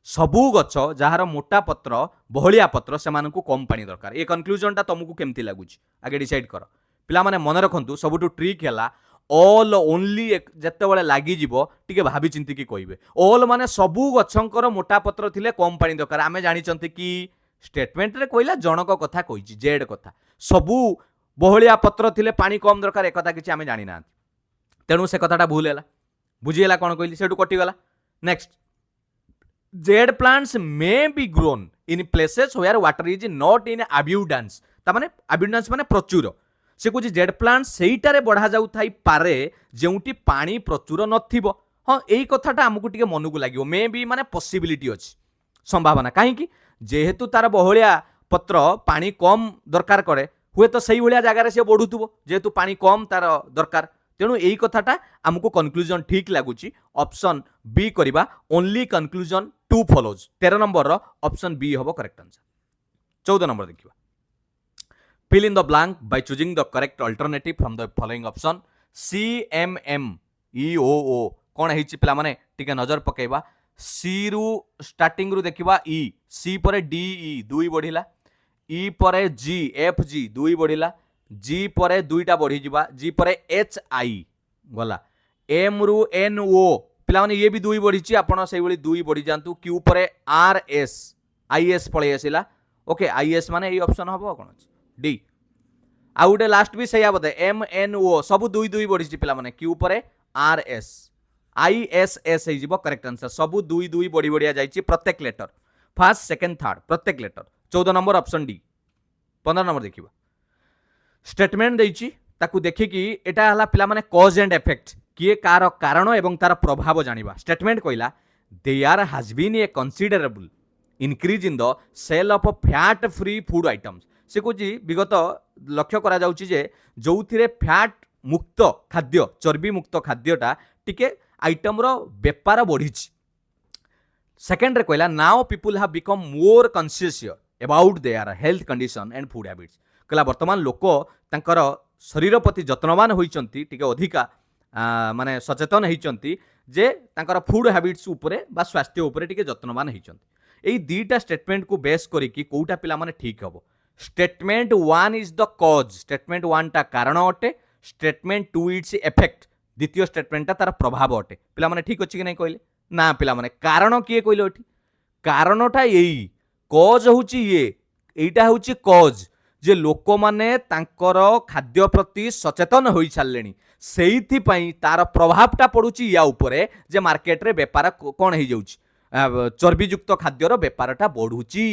सबू गछ जार मोटा पत्र बहलिया पत्र से कम पानी दरकार ये कंक्लूजन टा तुमको केमती लगुच आगे डिसाइड कर पिला माने मन रखंतु सबुठु ट्रिक हैला ऑल ओनली जत्ते बेले लागी जीवो टिके भाबी चिंती की कहिबे ऑल माने सबू गछंकर मोटा पत्र थिले कम पानी दरकार आमे जानि चंती कि स्टेटमेंट रे कोइला जनक कथा कहिछि जेड कथा सबू बहलिया पत्र थिले पानी कम दरकार एक कथा किछि आमे जानि ना तेणु से कथाटा भूल हैला बुझिएला कोन कहली सेटु कटि गला next jade plants may be grown in places where water is not in abundance ता माने अब्यूडेंस माने प्रचुर से कुछ जेड प्लांट्स सेइटारे बढ़ा जाउ थाई पारे जेउटी पानी प्रचुर नथिबो हां एई कथाटा हमकु टिके मनकु लागियो मे बी माने पॉसिबिलिटी अछि संभावना काहे कि जेहेतु तार बहलिया पत्र पानी कम दरकार करे हुए तो सही भलिया जगह रे से बढ़ुतबो जेहेतु पानी कम तार दरकार तेणु यही कथाटा आमको कंक्लूजन ठीक लगुच ऑप्शन बी करवा only conclusion two follows 13 number option B हम करेक्ट आंसर 14 नंबर देखिबा fill in the blank by choosing the correct alternative from the following option C M M E O O कौन है पिला माने टिके नजर पकेबा सी रु स्टार्टिंग रु देखिबा ई सी परे डी ई दुई बढ़िला इ परे जी एफ जी दुई बढ़िला जी परे दुईटा बढ़ी जिबा जी परे एच आई गला एम रु एन ओ पिला माने ये भी दुई बढ़ी आपण से भली दुई बढ़ी जांतु क्यू परे आर एस आई एस पळे आसिला ओके आई एस माने ये ऑप्शन हबो कोन डी आउ गोटे लास्ट भी सही बोधे एम एन ओ सब दुई दुई बढ़ी पिला माने क्यू परे R S I S S हो करेक्ट आंसर सब दुई दुई बढ़ी बढ़िया जाइए प्रत्येक लेटर फर्स्ट सेकंड थर्ड प्रत्येक letter 14 number option D 15 number देखिबा स्टेटमेंट देइछि ताकू देखिकी एटा हला पिला माने कॉज एंड इफेक्ट किए कार कारण एवं तार प्रभाव जानिबा स्टेटमेंट कहला there has been a considerable increase in the sale of fat free food items से कुछ विगत लक्ष्य करा जाउछि जे जोउथिरे फैट मुक्त खाद्य चर्बी मुक्त खाद्यटा टिके आइटम रो बेपार बढ़ी सेकेंड रे कहला now people have become more conscious about their health condition and food habits कहला वर्तमान लोक तांकर शरीर प्रति जत्नवान होइचंती टिके अधिका माने सचेतन होइचंती जे तांकर फूड हैबिट्स उपरे बा स्वास्थ्य उपरे टिके जत्नवान होइचंती एई दीटा स्टेटमेंट को बेस करिकी कोउटा पिला माने ठीक हबो statement 1 is the cause statement 1 टा कारण अटे स्टेटमेंट 2 इट्स इफेक्ट द्वितीय स्टेटमेंटा तार प्रभाव अटे पिला माने ठीक अछि कि नै कहले ना पिला माने कारण किए कहले ओठी कारणटा एई कॉज होउची ये एइटा होउची कॉज जे लोक माने तांकर खाद्य प्रति सचेतन होई छालेनी सेइथि पई तार प्रभावटा पडुची या उपरे जे मार्केट रे व्यापार कोन हे जाउची चर्बी युक्त खाद्यर व्यापारटा बढ़ुची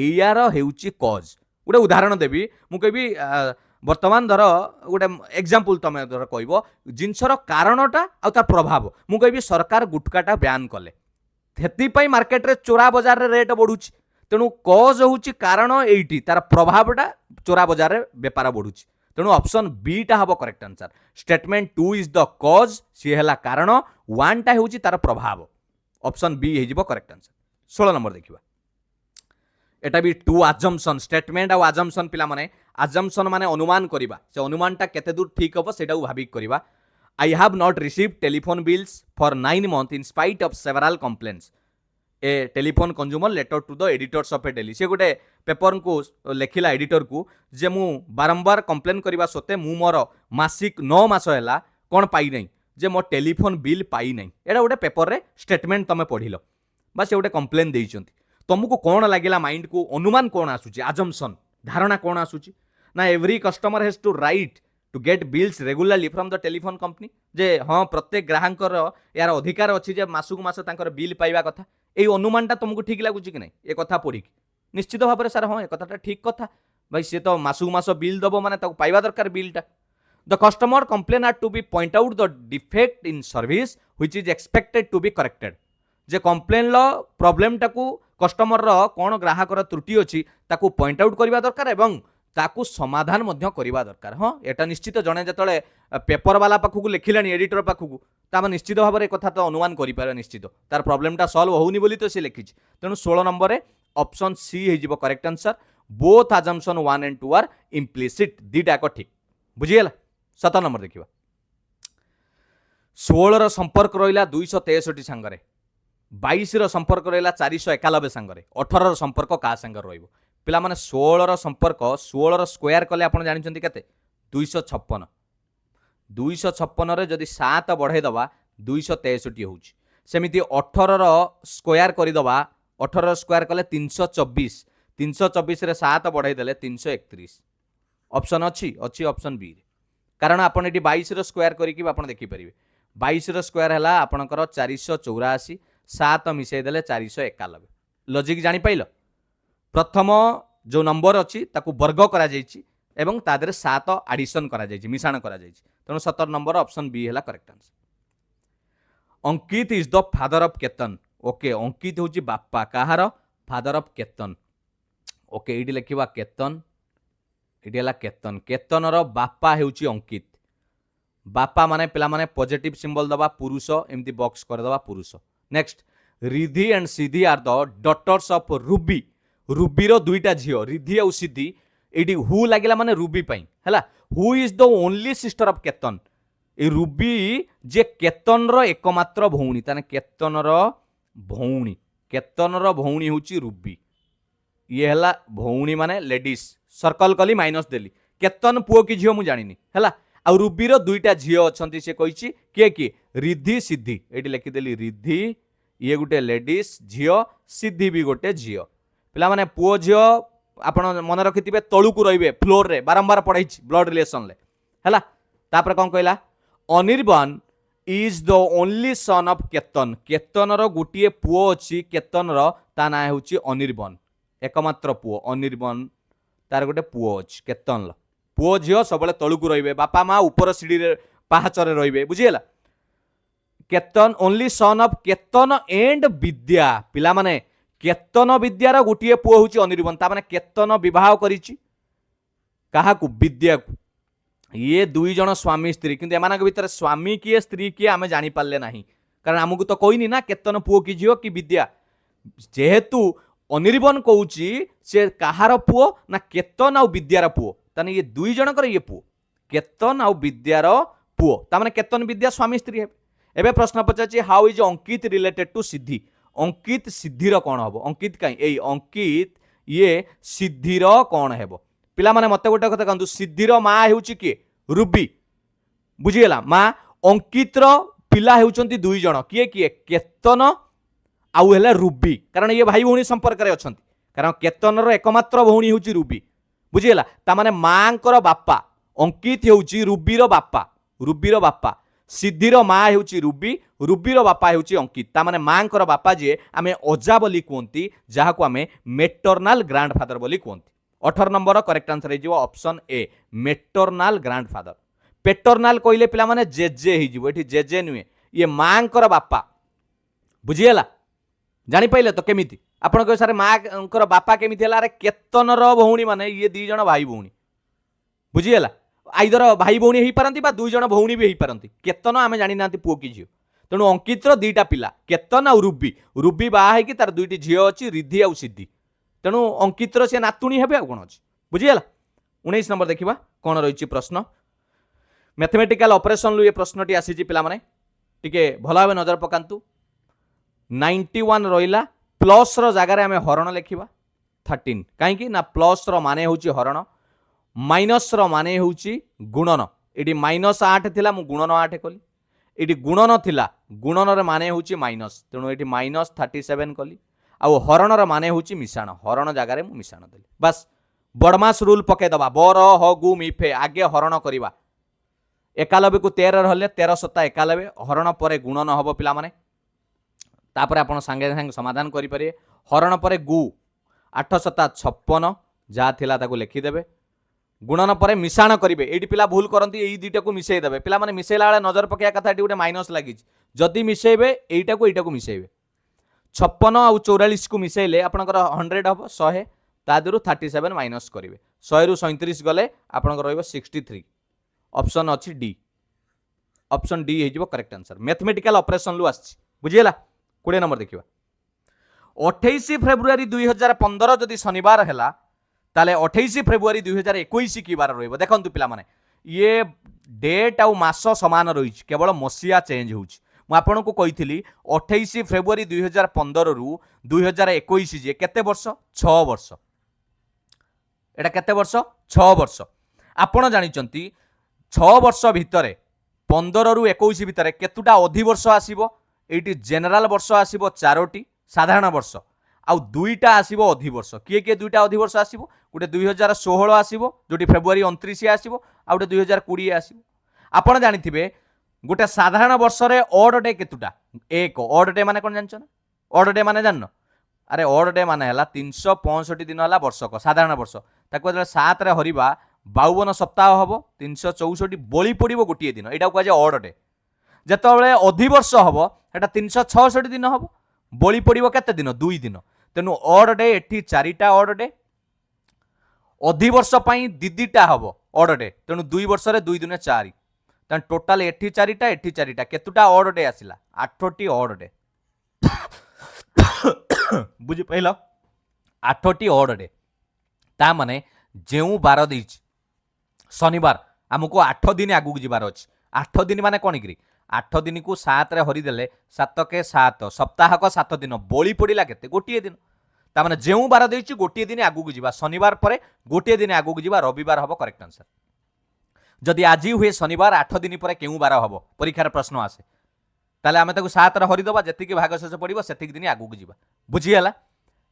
एयार हेउची कॉज गोटे उदाहरण देवी मु कहबी वर्तमान धर गोटे एग्जांपल तमे धर कहबो जिनसर कारणटा आ तार प्रभाव मु कहबी सरकार गुटकाटा बैन कले हेति पई मार्केट रे चोरा बाजार रे रेट बढ़ुची तेणु कॉज होउची कारण एइटी तार प्रभावटा चोरा बाजार रे व्यापार बढ़ुची तेणु ऑप्शन बी टा हबो correct answer statement 2 is the cause C हला कारण 1 टा होउची तार प्रभाव ऑप्शन बी हे जिवो करेक्ट आंसर 16 नंबर देखिबा एटा भी टू अजम्पशन स्टेटमेंट आ अजम्पशन पिला माने अजम्पशन माने अनुमान करिबा से अनुमानटा केते दूर ठीक हबो सेटा भाबी करिबा I have not received telephone bills for 9 month in spite of several complaints a telephone consumer letter to the editors of a daily से गोटे पेपर को लेखिला एडिटर को जे मु बारंबार कंप्लेन करबा सते मु मोर मासिक 9 मास हैला कोन पाई नै जे मो टेलीफोन बिल पाई नै एटा गोटे पेपर रे स्टेटमेंट तमे पढिलो बा से गोटे कंप्लेन देइचंती तुमको कौन लगे माइंड को अनुमान कौन आसूची अजम्पशन धारणा कौन आसूची ना every customer has to right to get bills regularly from the telephone company जे हाँ प्रत्येक ग्राहकर यार अधिकार अच्छी जे मासक मास तांकर बिल पाइबा कथा ए अनुमानटा तुमको ठीक लगुच कि नहीं ए कथा पढ़ी निश्चित भाव में सर हाँ ए कथाटा ठीक कथा भाई सी तो मासक मास बिल दबो माने ताको पाइबा दरकार बिलटा the customer complain are to be point out the defect in service which is expected to be corrected जे कंप्लेन लो प्रॉब्लम टाकू कस्टमर रो कौन ग्राहकर त्रुटि अच्छी ताकू पॉइंट आउट करबा दरकार एवं ताकू समाधान मध्य करबा दरकार हाँ एटा निश्चित जने जतले पेपर वाला पाखु लिखिलानी एडिटर पाखु ता निश्चित भाव में कथा तो अनुमान करि पारे निश्चित तार प्रॉब्लमटा सॉल्व होउनी बोली तो से लिखिछि तेणु 16 नंबर रे ऑप्शन सी हे जिवो correct answer both assumption 1 and 2 are implicit दीटा को ठीक बुझिएला 17 नंबर देखिबा 16 रो संपर्क रहिला 263 संगरे 22 रो संपर्क रहिला 491 संगरे 18 रो संपर्क का संगर रहिबो पिला माने 16 रो संपर्क 16 रो स्क्वायर कले आपण जानिचंती केते 256 256 रे जदि 7 बढ़ाई दबा 263 होउची सेमिति 18 रो स्क्वायर करि दबा 18 रो स्क्वायर कले 324 324 रे 7 बढ़ाई देले 331 ऑप्शन अछि ऑप्शन बी कारण आपण एटी 22 रो स्क्वायर करि कि आपण देखि परिबे 22 रो स्क्वायर हला आपणकर 484 7 मिसई देले 491 लॉजिक जानि पाइल प्रथम जो नंबर अच्छी ताकू वर्ग करा जायछि एवं तादरे 7 एडिशन करा जायछि मिश्रण करा जायछि तेणु 17 नंबर ऑप्शन बी है correct answer Ankit is the father of Ketan okay Ankit होची बापा कहार फादर ऑफ केतन ओके एडी लिखिबा केतन एडी हला केतन केतन रो बापा हेउची अंकित बापा माने पिला माने पॉजिटिव सिंबल दबा पुरुष एमती बॉक्स कर दबा पुरुष next Riddhi and Siddhi are the daughters of Ruby Ruby रो दुईटा झियो रिधि और सिद्धि एडी हु लागिला माने रूबी पई हैला who is the only sister of Ketan ए रूबी जे केतन रो एकमात्र भौणी ताने केतन रो भौणी होची रूबी ये है भौणी माने लेडीज सर्कल कली माइनस देली केतन पुओ कि झील मु जानी है आ रुबीर दुईटा झील अच्छा से कही किए किए रिद्धि सिद्धि ये लिखिदेली रिद्धि ये गोटे लेडीज झील सिद्धि भी गोटे झील पिला माने पुओ झील आपण मन रखिथे तलू को रे फ्लोर रे बारंबार पढ़ाई ब्लड रिलेसन है तापर कौन कहला Anirban is the only son of Ketan Ketan गोटे पुओ अच्छी केतन ता ना हूँ अनिर्बाण एकमात्र पुओ अनिर्बाण तार गोटे पुओ अच्छी केतन पुओ झील सब तलू को रे बापा माँ ऊपर सीढ़ी पाहाचरे रे बुझीगला Ketan only son of Ketan and Vidya पिला माने केतन विद्यार गोटे पुओ हूँ अनिर्बाण ता माने केतन विवाह करिछि काहाकू विद्या को ये दुई जन स्वामी स्त्री किंतु एमानक भितर स्वामी किए स्त्री किए आमे जानी पारले नाही कारण आमको तो कहनी ना केतन पुओ कि झील कि विद्या जेहेतु अनिर्बाण कहूची से कहार पुओ ना केतन आ विद्यार पुओ ताने ये दुई जनकर ये पुओ केतन आ विद्यार पुओ ताने केतन विद्या स्वामी स्त्री हेबे एबे प्रश्न पचाछि how is Ankit related to Siddhi Ankit सिद्धिर कौन हम अंकित कहीं ए अंकित ये सिद्धिर कौन हेब पिला माने मते गोटे कथा कहतु सिद्धिर माँ हेउची किए रुबी बुझीगला माँ अंकितर पिला हेउचंती दुई जन किए किए केतन आउ हेला रुबी कारण ये भाई भौणी संपर्क रे अछंती कारण केतन एकमात्र भौणी हेउची रुबी बुझीगला ता माने मांकर बापा अंकित हेउची रुबीर बापा सिद्धिर माँ हेउची रुबी रुबीर बापा हेउची अंकित ता माने मांकर बापा जे आमे अजा बोली कहंती जहाको आमे मेटरनाल ग्रांडफादर बोली कहंती 18 नंबर करेक्ट आंसर हो ऑप्शन ए मेटरनाल ग्रांडफादर पेटरनाल कहले पिला माने जेजे हो जेजे नुहे ये मांकर बापा बुझीगला जानी पाइले तो केमिति आपण कह सारे मांकर बापा केमिति हला रे केतनर भौणी माने ये दी जण भाई भौणी बुझीगला आइदर भाई भौणी हो पारती दुई जण भौणी भी हो पारती केतन आमे जानी ना पुओ कि झील तेणु अंकितर दुईटा पिला केतन आ रुबी रुबी बाहा है कि तार दुईटी झील अच्छी रिद्धि आ सिद्धि तेणु अंकितर से नातुणी हेबे आ कोन अछि बुझीगला 19 नंबर देखिबा कोन रहिछि प्रश्न मैथमेटिकल ऑपरेशन लु ये प्रश्नटी आसीछि पिला माने टिके भला भाबे नजर पकांतु 91 रहिला प्लस रो जागा रे हमें हरण लेखिबा 13 काहे कि ना प्लस रो माने होछि हरण माइनस रो माने होछि गुणन एडी -8 थिला मु गुणन 8 कली एडी गुणन थिला गुणन रे माने होछि माइनस तेणु एडी -37 कली आउ हरणर माने होछि मिशाण हरण जगार मु मिशाण देली बस बड़मास रूल पके दबा बर ह गु मिफे आगे हरण करिबा 91 को 13 रहले 13 सता 91 हरण परे गुणन हबो पिला माने तापर आपण संगे संगे समाधान करि परिए हरण परे गु 8 सता 56 जा थिला ताको लिखि देबे गुणन परे मिशाण करिवे एडी पिला भूल करंती एई दुईटा को मिसेई देबे पिला माने मिसेला बेले नजर पकेया कथा एटी गोटे माइनस लागि जदी मिसेइबे एईटा को मिसेइबे 56 आउ 44 को मिसेले आपनकर 100 हम 100 तादरु 37 माइनस करेंगे 100 रु 37 गले आपनकर रहइबो 63 ऑप्शन अछि डी ऑप्शन डी हेजिबो करेक्ट आंसर मैथमेटिकल ऑपरेशन लु आछि बुझियला 20 नंबर देखिबा 28 फेब्रुआरी 2015 जदि शनिवार हैला ताले 28 फेब्रुआरी 2021 की बार रहइबो देखंतु पिला माने ये डेट आउ मास समान रही केवल मसीहा चेंज होउछि मु आपन को कही 28 फेब्रुआरी 2015 रु 2021 जे केते वर्ष 6 वर्ष एटा केते वर्ष 6 वर्ष आपण जानिचंती 6 वर्ष भितरे 15 रु 21 भितरे केतुटा अधि वर्ष आसीबो एटी जनरल वर्ष आसीबो 4टी साधारण वर्ष आउ दुईटा आसीबो अधि वर्ष किए किए दुईटा अधि वर्ष आसीबो गोटे 2016 आसीबो जोटी फेब्रुआरी 29 आसीबो आ गोटे 2020 आसीबो आपण जानिथिबे गोटे साधारण वर्ष रे ऑड डे केतुटा एक ऑड डे माने कोन जानछ ना ऑड डे माने जाननो अरे ऑड डे माने हला 365 दिन हला वर्षक साधारण वर्ष ताको 7 रे हरिबा 52 सप्ताह हबो 364 बळी पडिबो गोटिए दिन एटा को जे ऑड डे जतबेले अधि वर्ष हबो एटा 366 दिन हबो बळी पडिबो केते दिन 2 दिन तेनु ऑड डे एठी 4टा ऑड डे अधि वर्ष पई दिदिटा हबो ऑड डे तेनु 2 वर्ष रे 2 दिन 4 तन टोटल एठी 4टा केतुटा ऑड डे आसिला 8टी ऑड डे बुझी पहिलो 8टी ऑड डे ता माने जेउ बार देइछ शनिवार हमको 8 दिन आगु जिबार अछि 8 दिन माने कोन गिरी 8 दिन को 7 रे हरि देले 7 के 7 सप्ताह को 7 दिन बळी पडिला केते गोटिए दिन तामाने जेउ बार देछि गोटे दिन आगु को जिबा शनिवार परे गोटे दिन आगु को जिबा रविवार हबो करेक्ट आंसर। जदि आज हुए शनिवार 8 दिन पर केउ बार हबो परीक्षार प्रश्न आसे ताले आमे ताकू 7 रे हरि दबा जेतिकी भाग शेष पड़िबो सेतिकी दिन आगु को जिबा बुझी हला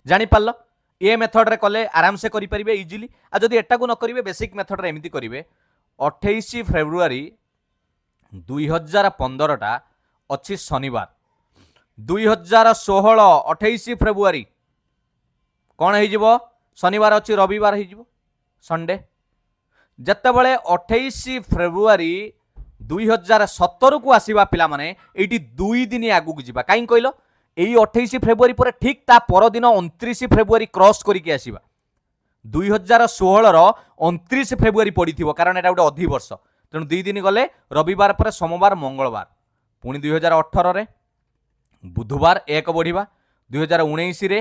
जानि पारलो। ए मेथड रे कले आराम से करि परिबे इजीली आ जदि एटा को न करिवे बेसिक मेथड रे एमिति करिवे 28 फेब्रुआरी 2015 टा अछि शनिवार 2016 28 फेब्रुआरी कौन हो शनिवार अच्छी रविवार हो संडे जितेबाला 28 फेब्रुआरी 2017 को आसवा पाने ये 2 दिन आगू को जावा कहीं कहल यही 28 फेब्रुआरी पर ठीक ता परदिन 29 फेब्रुआरी क्रॉस करके आसवा 2016 29 फेब्रुआरी पड़ी कारण यहाँ गोटे अधिवर्ष तेणु 2 दिन गले रविवार पर सोमवार मंगलवार पुणी 2018 रे बुधवार 1 बढ़िया 2019 रे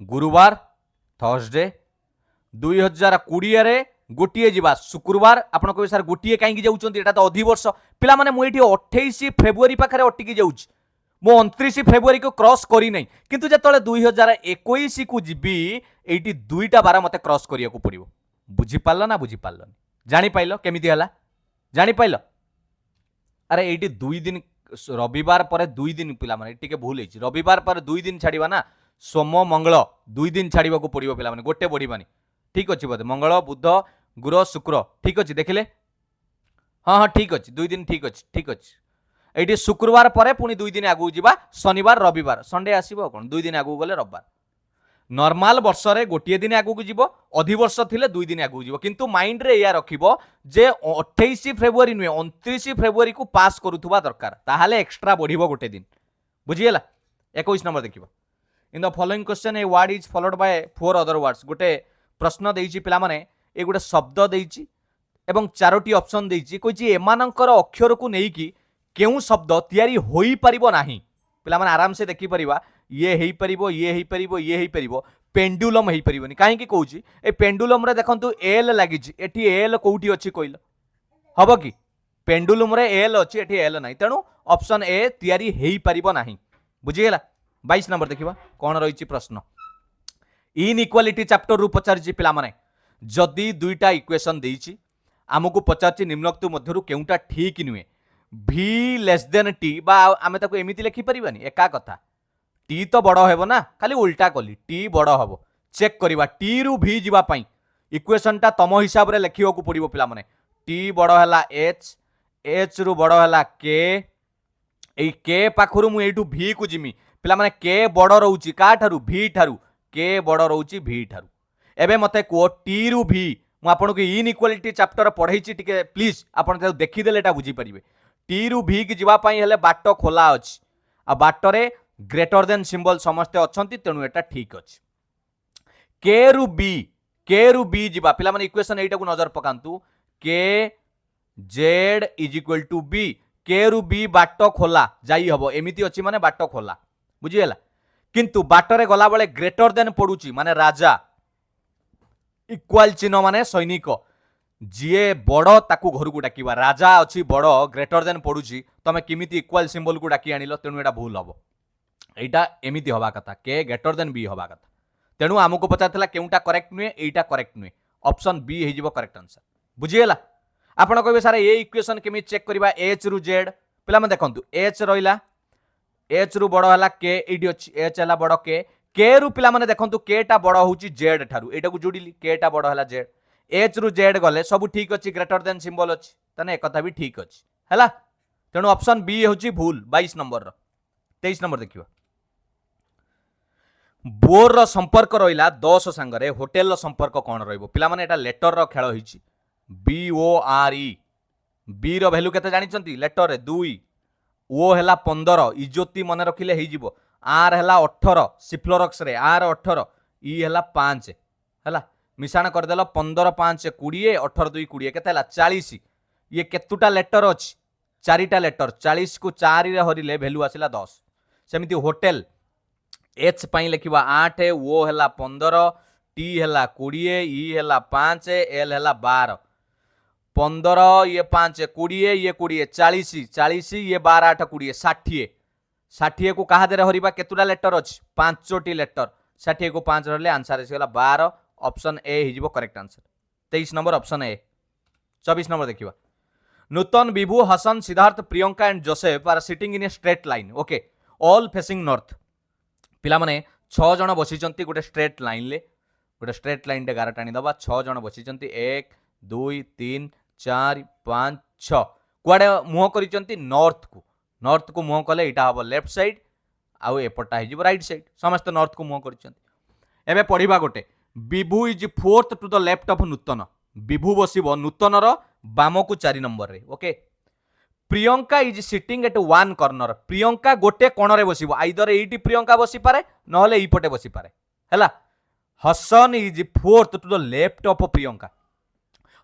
गुरुवार थर्सडे 2020 रे गोटे जावा शुक्रवार आपण कहे सर गोटे कहीं जाऊँच तो अधिवर्ष पिला माने मुझे 28 फेब्रुआरी पाखे अटकी जाऊँच मो 29 फेब्रुआरी को क्रॉस करी नहीं किंतु जतले 2021 को जीवी एटी 2टा बार मते क्रॉस करिया को पड़िबो बुझी पारलो ना बुझी पारलो जानि पाइलो केमिति हला जानि पाइलो अरे एटी 2 दिन रविवार पर 2 दिन पिला माने टिके भूल होइछि रविवार पर 2 दिन छाड़ीबा ना सोम मंगल 2 दिन छाड़ीबा को पड़िबो पिला माने गोटे बढ़िबानी ठीक अछि बोधे मंगल बुध गुरु शुक्र ठीक अछि देखिले हाँ ठीक अछि 2 दिन ठीक अछि एटी शुक्रवार पर पुणी 2 दिन आगू जीवा शनिवार रविवार संडे आसीबो कोन 2 दिन आगू गले रविवार नॉर्मल वर्ष रे गोटे दिन आगू को जीवो अधिवर्ष थिले 2 दिन आगू जीवो किंतु माइंड रे या रखिबो जे 28 फेब्रुआरी नुए 29 फेब्रुआरी को पास करूथुबा दरकार ताहाले एक्स्ट्रा बढ़िबो गोटे दिन बुझिएला 21 नंबर देखिबो in the following question a word is followed by 4 other words गोटे प्रश्न देइछि पिला माने ए गोटे शब्द देइछि एवं 4टी ऑप्शन देइछि कोइछि एमानकर अक्षर को नेई कि केउ शब्द तैयारी होई परिबो नाही पिला माने आराम से देखि परिबा ये हेई परिबो ये हेई परिबो ये हेई परिबो पेंडुलम हेई परिबोनी काहे कि कहूछि ए पेंडुलम रे देखंतु एल लागिछि एठी एल कोउठी अछि कइल हबो कि पेंडुलम रे एल अछि एठी एल नाही तेनु ऑप्शन ए तैयारी हेई परिबो नाही बुझि गेला 22 नंबर देखिबा कोन रहिछि प्रश्न इनइक्वालिटी चैप्टर रु पचारिछि पिला माने जदि दुईटा इक्वेशन देइछि आमको पचारिछि निम्नोक्त मध्यरु केउटा ठीक नुए v लेस देन टी बा आमे ताको एमिति लिखि परिबानी एका कथा टी तो बड़ हेबो ना खाली उल्टा कली टी बड़ हेबो चेक करिबा टी रु v जिबा पई इक्वेशन टा तम हिसाब रे लेखियो को पड़िबो पिला माने टी बड़ हला h h रु बड़ हला k एई k पाखरु मु एठु v को जिमी पिला माने k बड़ रहउची का ठारू v ठारू k बड़ रहउची v ठारू एबे मते को टी रु v मु आपन को इनइक्वालिटी चैप्टर पढैछि टिके प्लीज आपन ताऊ देखि देले एटा बुझी परिबे टी रु v की जिबा पई हेले बाट खोला अछि आ बाट रे ग्रेटर देन सिंबल समस्ते अछंती तेनु एटा ठीक अछि के रु b जिबा पिला माने इक्वेशन एटा को नजर पकांतु k z is equal to b के रु b बाट खोला जाई हबो एमिति अछि माने बाट खोला बुझी गेला किंतु बाट रे गला बेले ग्रेटर देन पडुची माने राजा इक्वाल चिन्ह माने सैनिक जीए बड़ ताकू घर को डाकिबा राजा अच्छी बड़ ग्रेटर देन पड़ुची तमे किमिति इक्वाल सिंबल को डाकी आनिलो तेणु एटा भूल हबो एटा एमिति हवा कथा के ग्रेटर देन बी हवा कथा तेणु आमको पचारथिला केउटा करेक्ट नुए एटा करेक्ट नुए ऑप्शन बी हे जिवो करेक्ट आंसर बुझिएला आपण कहबे सारे ए इक्वेशन केमि चेक करबा एच रु जेड पिला में देखंतु एच रहिला एच रु बड़ हला के एडी अछि एच हला बड़ के रु पिला माने देखंतु के टा बड़ होउची जेड ठारू एटा को जोडिली के टा बड़ हला जेड एच रु जेड गले सब ठीक अछि ग्रेटर देन सिंबल अछि तने एकथा भी ठीक अछि हला तेणु ऑप्शन बी होउची भूल 22 नंबर रो 23 नंबर देखिबा बोर रो संपर्क रहिला 10 संगरे होटल रो संपर्क कोन रहइबो पिला माने एटा लेटर रो खेल होइची B O R E B रो वैल्यू केते जानिचंती लेटर रे 2 ओ हेला 15 इज्योति मन रखिले हे जिवो आर हेला 18 सिफ्लोरक्स रे आर 18 ई हेला 5 हला मिशाण करदेल 15 5 20 18 2 20 केते हला 40 ये केतुटा लेटर अछि 4टा लेटर 40 को 4 रे हरिले वैल्यू आसिला 10 सेमिति होटल एच पई लिखिबा 8 ओ हेला 15 टी हेला 20 ई हेला 5 एल हेला 12 15 ये 5 20 ये 20 40 40 ये 12 8 20 60 60 को कहा दे हरिबा केतुटा लेटर अछि 5टी लेटर षाठी को 5 रहिले आंसर आसीगला 12 ऑप्शन ए हिजिबो correct answer 23 number option A 24 number देखिबा Nutan Vibhu Hasan Siddharth Priyanka and Joseph are sitting in a straight line okay all facing north पिला माने 6 जण बसिचंती गोटे स्ट्रेट लाइन रे गार टाणी दबा 6 जण बसिचंती 1 2 3 4 5 6 कुआडे मुह करिचंती नॉर्थ को मुह कले इटा हबो लेफ्ट साइड आउ एपटा हिजिबो राइट साइड समस्त नॉर्थ को मुह करिचंती एबे पढिबा गोटे Vibhu is fourth to the left of Nutan Vibhu बसिबो नूतनर बाम को 4 नंबर रे okay Priyanka is sitting at one corner Priyanka गोटे कोणरे बसिबो आइदर एइटी प्रियंका बसि पारे नहले एई पटे बसि पारे हैला Hasan is fourth to the left of Priyanka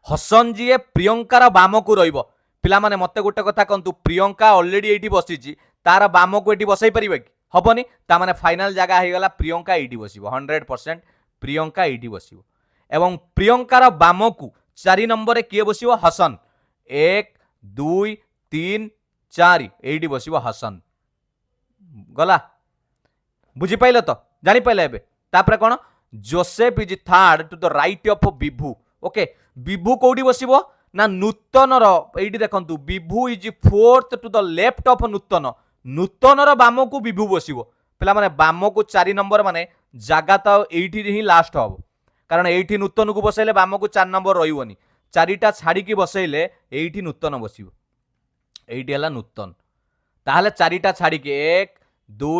Hasan ji प्रियंकार बाम को रहिबो पिला माने मते गोटे कथा कहंतु प्रियंका ऑलरेडी एइटी बसिची तार बाम को एइटी बसै परिबे कि हबनी ता माने फाइनल जगह हे गला प्रियंका एइटी बसिबो 100% प्रियंका एइटी बसिबो एवं प्रियंकार बाम को 4 नंबर रे किए बसिबो हसन 1 2 3 4 एइटी बसिबो हसन गला बुझी पाइले तो जानि पाइले एबे तापरे कोन Joseph is third to the right of Vibhu okay Vibhu कोडी बसिबो ना नूतनर एइटी देखंतु Vibhu is fourth to the left of नूतनर बाम को विभु बसिबो पिला माने बाम को 4 नंबर माने जागा तो एइटी ही लास्ट हबो कारण एइटी नूतन को बसैले बाम को 4 नंबर रहिवनी चारिटा छाड़ी की बसैले एइटी नूतन बसिबो एइटी हला नूतन ताहले चारिटा छाड़ी के 1 2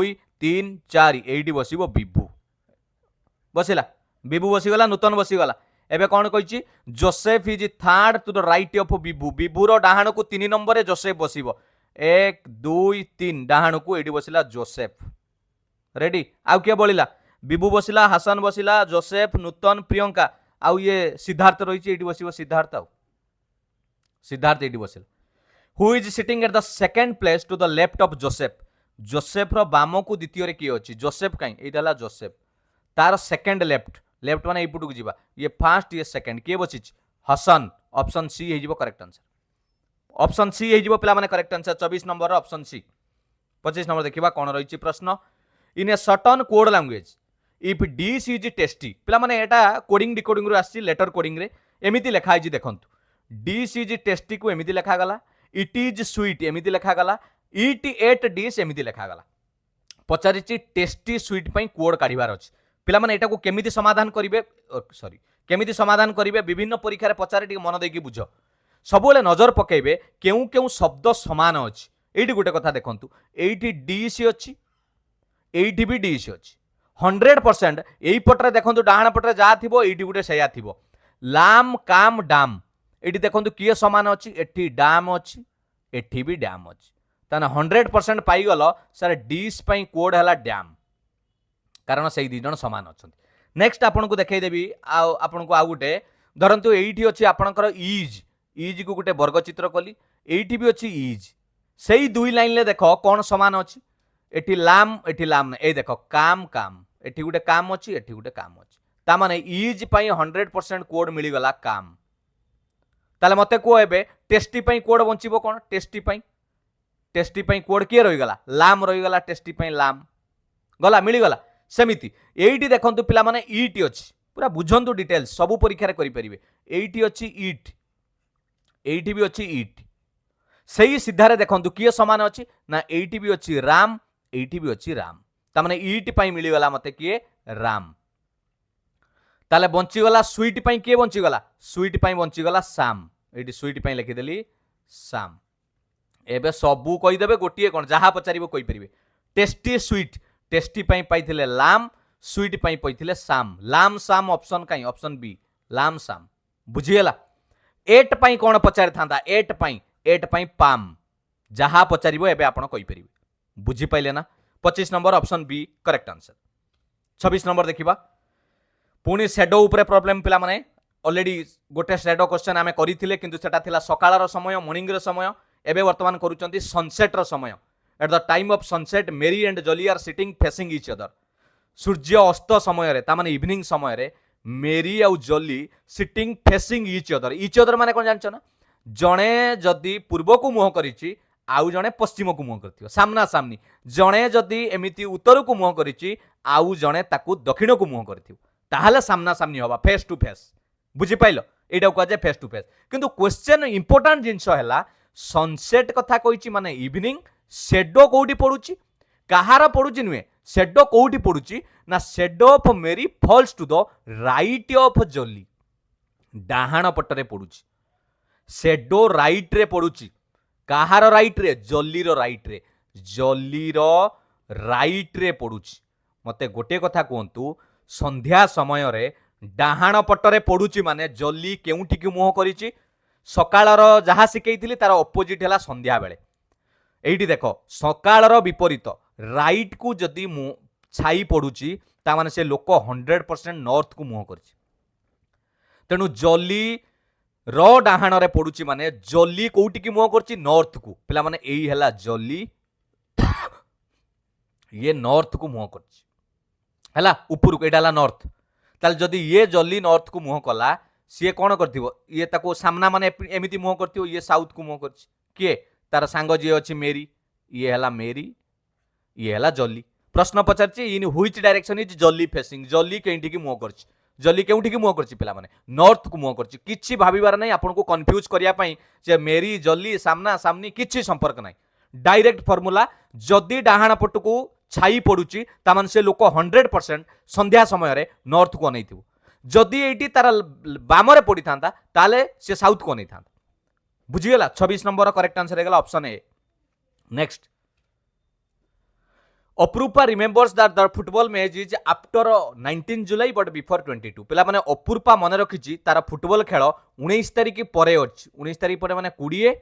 3 4 एइटी बसिबो विभु बसिला विभु बसिगला नूतन बसिगला एबे कौन कहिछि Joseph is third to the right of Vibhu विभुर डाहाण को 3 नंबर रे जोसेफ बसिबो 1 2 3 डाहाण को एडी बसिला जोसेफ रेडी आउ के बोलिला विभु बसिला हसन बसिला जोसेफ नूतन प्रियंका आउ ये सिद्धार्थ रहिछि एडी बसिबो सिद्धार्थ एडी बसिला who is sitting at the second place to the left of Joseph रो बाम को द्वितीय रे की अछि जोसेफ काई एटाला जोसेफ तार सेकंड लेफ्ट माने एपुटू जिबा ये फर्स्ट ये सेकंड के बसिछ हसन ऑप्शन सी हे जिवो करेक्ट आंसर ऑप्शन सी हे जिवो पिला माने correct answer 24 number option C 25 number देखिबा कोन रहिछि प्रश्न in a certain code language if dish is tasty पिला माने एटा कोडिंग डिकोडिंग रो आछि लेटर कोडिंग रे एमिति लिखा आइछि देखंतु डिश इज टेस्टी को एमिति लिखा गला इट इज स्वीट एमिति लिखा गला इट एट डिश एमिति लिखा गला पचारिछि टेस्टी स्वीट पई कोड काढिबार अछि पिला माने एटा को केमिति समाधान करिवे सॉरी केमिति समाधान करिवे विभिन्न परीक्षा रे पचारे टी मन देकी बुझ सबले नजर पकेइबे केउ केउ शब्द समान अछि एठी गुटे कथा देखंतु एठी डिश अछि एठी भी डिश अछि 100% एई पटरे देखंतु डाहाण पटरे जा थिबो एठी गुटे सेया थिबो लाम काम डाम एठी देखंतु किए समान अछि एठी डाम अछि एठी भी डैम अछि ताना 100% पाई गलो सर डिश पई कोड हला डैम कारण से दी जन समान अच्छा नेक्स्ट आपन को देखै देबी आपन को आ गुटे धरंतु एठी अछि आपनकर इज को गुटे वर्ग चित्र कली एठी भी अछि इज सेही दुई लाइन ले देखो कोन समान अछि एठी लाम ए देखो काम एठी गुटे काम अछि एठी गुटे काम अछि ता माने इज पई 100% कोड मिली गला काम ताले मते को एबे टेस्टी पई कोड बंचिबो कोन टेस्टी पई कोड के रहि गला लाम रहि गला टेस्टी पई लाम गला मिली गला सेमिति एइटी देखंतु पिला माने इट अछि पूरा बुझंतु डिटेल्स सब परीक्षा रे करि परिबे एइटी अछि इट एइटी भी अछि इट सेही सिद्धारे देखंतु किए समान अछि ना एइटी भी अछि राम एइटी भी अछि राम ता माने इट पई मिली गला मते किए राम ताले बंची गला स्वीट पई किए बंची गला स्वीट पई बंची गला साम एइटी स्वीट पई लिखि देली साम एबे सबु कहि देबे गोटिए कोन जहा पचारिबो कहि परिबे टेस्टी स्वीट टेस्टी पई पाइथिले लाम स्वीट पई पाइथिले साम लाम साम ऑप्शन काई ऑप्शन बी लाम साम बुझिएला एट पई कोन पचारि थांदा एट पई पाम जहा पचारिबो एबे आपण कहि परिबे बुझि पाइले ना 25 number option B correct answer 26 number देखिबा पुनी शैडो ऊपर प्रॉब्लम पिला माने ऑलरेडी गोटे शैडो क्वेश्चन आमे करिथिले किंतु सेटा थिला सकाळर समय मॉर्निंग रे समय एबे वर्तमान करूचंती सनसेट रो समय at the time of sunset Mary and Jolly are sitting facing each other सूर्य अस्त समय रे ता माने इवनिंग समय रे मेरी आउ jolly sitting facing each other माने कोन जानछ ना जणे जदी पूर्व को मुह करिछि आउ जणे पश्चिम को मुह करथिबो सामना सामनी जणे जदी एमिति उत्तर को मुह करिछि आउ जणे ताकू दक्षिण को मुह करथिबो ताहाले सामना सामनी होबा फेस टू फेस बुझी पाइलो एटा को जे फेस टू फेस किंतु क्वेश्चन इंपोर्टेंट जिंस हैला सनसेट कथा कहिछि माने इवनिंग शेडो कोउठी पडुछि कहार पडुछि नुहे शेडो कोउठी पडुछि ना shadow of Mary falls to the right of Jolly डाहाण पटरे पडुछि शेडो राइट रे पडुछि कहार राइट रे जॉलीर राइट रे जॉलीर राइट रे पडुछि मते गोटे कथा कहंतु संध्या समय रे डाहाण पटरे पडुछि माने जॉली केउठी की मुह करिछि सकाळर जहा सिकेइथिली तार ऑपोजिट हैला संध्या बेले एइठी देखो सकाळर विपरीत राइट को जदी मु छाई पडुछि ता माने से लोक 100% नॉर्थ को मुह करिछि तेनु जॉली रो डाहाण रे पडुछि माने जॉली कोउठी की मुह करछि नॉर्थ को पिला माने एई हैला जॉली ये नॉर्थ को मुह करछि हैला ऊपर को एटा हैला नॉर्थ ताल जदी ये जॉली नॉर्थ को मुह कला सी कौन करथिबो ये ताको सामना माने एमिति मुह करथिबो ये साउथ को मुह करछि के तार सांग जे अछि मेरी ये हैला जॉली प्रश्न पचारछि in which direction is Jolly facing Jolly केंठी की मुह करछि जॉली केउठी की मुह करछि पिला माने नॉर्थ को मुह करछि किछि भाबिबार नै आपन को कंफ्यूज करिया पई जे मेरी जॉली सामना सामनी किछि संपर्क नै डायरेक्ट फार्मूला जदी डाहाण पट को छाई पडुछि ता माने से लोक 100% संध्या समय रे नॉर्थ को नैथिबो जदी एटी तार बामरे पड़ी थांता ताले से साउथ को नहीं थांता बुझीगला 26 नंबर करेक्ट आंसर हेगला option A next Apurva remembers that the football match is after 19 July but before 22 पिला माने अपूर्वा मन रखिछि तार फुटबॉल खेल 19 तारिख परे अछि 19 तारिख परे माने 20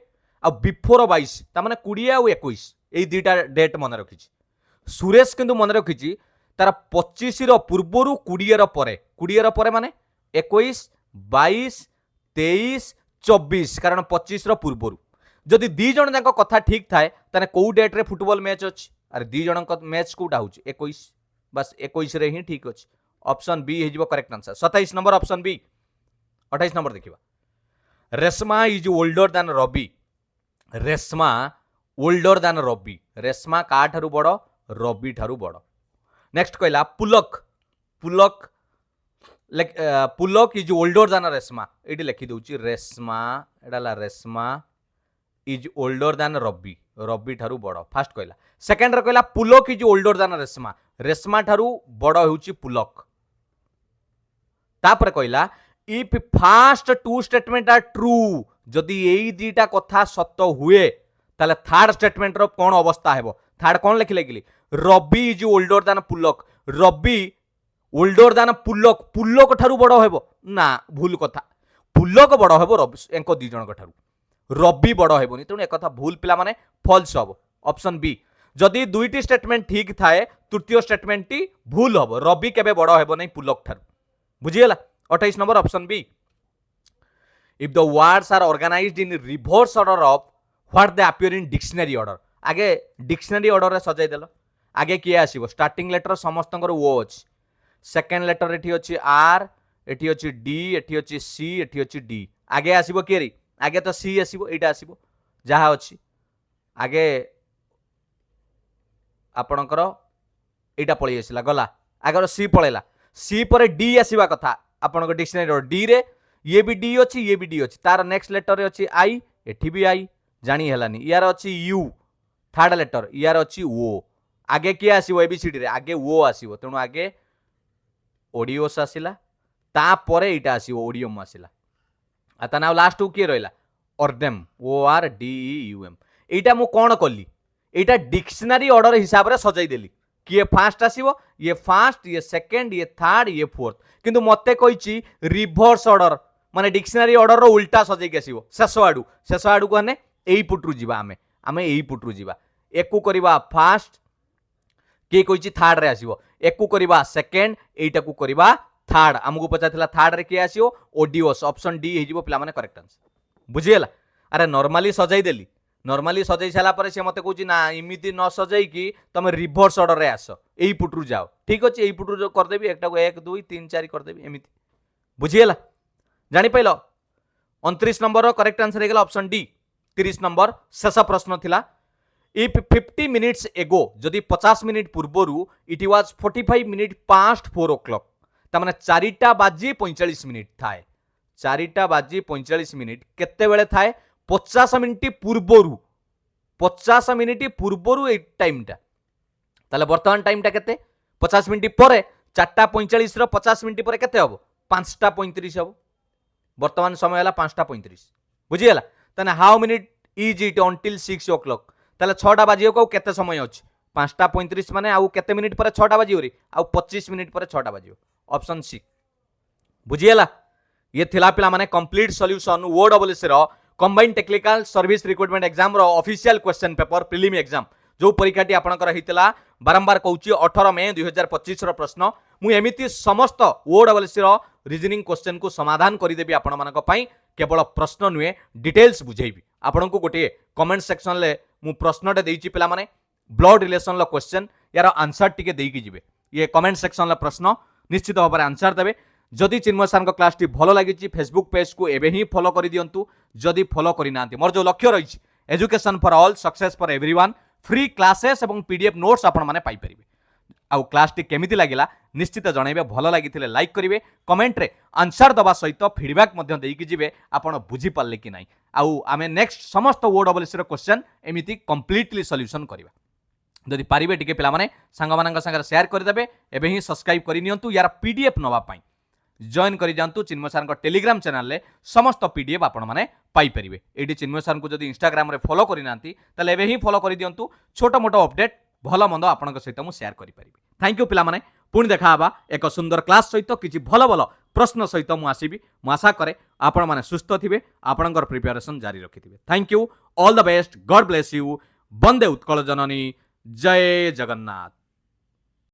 आ बिफोर 22 ता माने 20 आ 21 एई दुटा डेट मन रखिछि सुरेश किंतु मन रखिछि तार 25 रो पूर्वरु 20 रो परे माने 21 22 23 24 कारण 25 रो पूर्वरु जदि दी जण जाक कथा ठीक थाए ताने को डेट रे फुटबॉल मैच अछि अरे दी जण मैच कोटा होछि 21 बस 21 रे ही ठीक अछि ऑप्शन बी हे जिवो correct answer 27 number option B 28 number देखिबा Reshma is older than Ravi Reshma older than Ravi Reshma का ठारू बड़ रवि ठारू बड़ नेक्स्ट कहला Pulak Pulak Pulak is older than Reshma एटी लिखि दउची रेशमा एडाला Reshma is older than Ravi Ravi ठारू बड़ फास्ट कहला सेकंड रे कहला Pulak is older than Reshma Reshma ठारू बड़ होउची पुलक तापर कहला if fast two statement are true जदि एई दीटा कथा सत्य हुए ताले थर्ड स्टेटमेंट रो कोन अवस्था हेबो थर्ड कोन लिखि लेगिली Ravi is older than Pulak Ravi older than Pulak Pulak ठारू बड़ हेबो ना भूल कथा पुलक बड़ हेबो रवि एंको दी जण ठारू रवि बड़ हेबोनी तेणु एक कथा भूल पिला माने फॉल्स हबो ऑप्शन बी जदि दुईटी स्टेटमेंट ठीक थाए तृतीय स्टेटमेंट टी भूल हबो रवि केबे बड़ हेबो नै पुलक ठारू बुझियला 28 number option B if the words are organised in reverse order of what they appear in dictionary order आगे डिक्शनरी ऑर्डर रे सजाई देलो आगे किए आसीबो स्टार्टिंग लेटर समस्तंकर ओ अछि सेकंड लेटर एठी अछि आर एठी अछि डी एठी अछि सी एठी अछि डी आगे आसीबो केरी आगे तो सी आसीबो एटा आसीबो जहा अछि आगे आपणकर एटा पळी आसिला गला आगर सी पळेला सी पर डी आसीबा कथा आपणक डिक्शनरी डी रे ये भी डी अछि ये भी डी अछि तार नेक्स्ट लेटर रे अछि आई एठी भी आई जानी हेलानी यार अछि यू थर्ड लेटर यार अछि ओ आगे किए आसीबो एबीसीडी रे आगे ओ आसीबो तेणु आगे ओडियोस आसिला ता परे एटा आसीबो ओडियम आसिला आता नाउ लास्ट टू किए रहला ऑर्डेम O R D E U M एटा मु कोन कली एटा डिक्शनरी ऑर्डर हिसाब रे सजाई देली किए फास्ट आसीबो ये फास्ट ये सेकंड ये थर्ड ये फोर्थ किंतु मते कहिची रिवर्स ऑर्डर माने डिक्शनरी ऑर्डर रो उल्टा सजाई के आसीबो शेष आडू को हने एई पुटरू जीवा आमे एई पुटरू जीवा एकु करिबा फास्ट के कहिची थर्ड रे आसीबो एकु करिबा सेकंड एटा को करिबा थर्ड हमकु पचाथिला थर्ड रे के आसीबो ओडियोस ऑप्शन डी हे जीवो पिला माने करेक्ट आंसर बुझियला अरे नॉर्मली सजाई देली नॉर्मली सजाई साला पर से मते कहूची ना इमिति न सजाई कि तुम रिवर्स ऑर्डर रे आसो एई पुटरू जाओ ठीक अछि एई पुटरू कर देबी एकटा को 1 2 3 4 कर देबी एमिति बुझियला जानि पैलो 29 नंबर करेक्ट आंसर हे गेला ऑप्शन डी 30 नंबर शेष प्रश्न थिला इफ 50 मिनिट्स एगो जदि 50 मिनिट पूर्वरु it was 45 minute past 4 o'clock तमाने 4टा बाजी 45 मिनिट थाए 4टा बाजी 45 मिनिट केते बेले थाए 50 मिनिट पूर्वरु 50 मिनिट पूर्वरु ए टाइमटा ताले वर्तमान टाइमटा केते 50 मिनिट परे 4टा 45 रो 50 मिनिट परे केते हबो 5टा 35 हबो वर्तमान समय हला 5टा 35 बुझी हला तने how minute is it until 6 o'clock ताले 6टा बाजी को केते समय अछि 5टा 35 माने आउ केते मिनिट परे 6टा बाजी होरी आउ 25 मिनिट परे 6टा बाजी ऑप्शन सी बुझी हला ये थिला पिला माने कंप्लीट सॉल्यूशन ओडब्ल्यूएस रो combined technical service recruitment exam रो official question paper prelim exam जो परीक्षाटी आपनकर हितला बारंबार कहूची 18 मई 2025 रो प्रश्न मु एमिति समस्त ओडब्ल्यूएस रो रीजनिंग क्वेश्चन को समाधान करि देबी आपण मानक पई केवल प्रश्न नुए डिटेल्स बुझेबी आपण को गोटे कमेंट सेक्शन ले मु प्रश्नटे देइची पिला माने ब्लड रिलेशन लो क्वेश्चन यार आंसर टिके देइकी जिवे ये कमेंट सेक्शन ला प्रश्न निश्चित भाव आंसर देबे जदि चिन्मय सार क्लास टी भलो लागिची फेसबुक पेज को एबे ही फॉलो करि दियंतु जदि फॉलो करि नांती मोर जो लक्ष्य रहिछि education for all success for everyone free classes एवं पीडीएफ नोट्स आपण माने पाई परिबे आउ क्लास टी केमिति लागिला निश्चित जनइबे भलो लागिथिले लाइक करिवे कमेंट रे आंसर दबा सहित फीडबैक मध्य देइकी जिवे आपण बुझी पारले कि नाही आउ आमे नेक्स्ट समस्त ओडब्ल्यूएस रो क्वेश्चन एमिति कंप्लीटली सॉल्यूशन करिवा जदि पारिबे टिके पिला माने संग मानक संग शेयर कर देबे एबे ही सब्सक्राइब करि नियंतु यार पीडीएफ नवा पाई जॉइन करि जानतु चिन्मय सार टेलीग्राम चैनल ले समस्त पीडीएफ आपण माने पाई परिबे एडी चिन्मय सार को जदि इंस्टाग्राम रे फॉलो करि नांती तले एबे ही फॉलो करि दियंतु छोटो मोटो अपडेट भलो मंद आपनक सहित मु शेयर करि परिबे थैंक यू पिला माने पुणी देखा हबा एक सुंदर क्लास सहित किछि भलो भलो प्रश्न सहित मु आसीबी मु आशा करे आपण माने सुस्थ थिबे आपनकर प्रिपरेशन जारी रखिथिबे thank you all the best God bless you वंदे उत्कल जननी जय जगन्नाथ।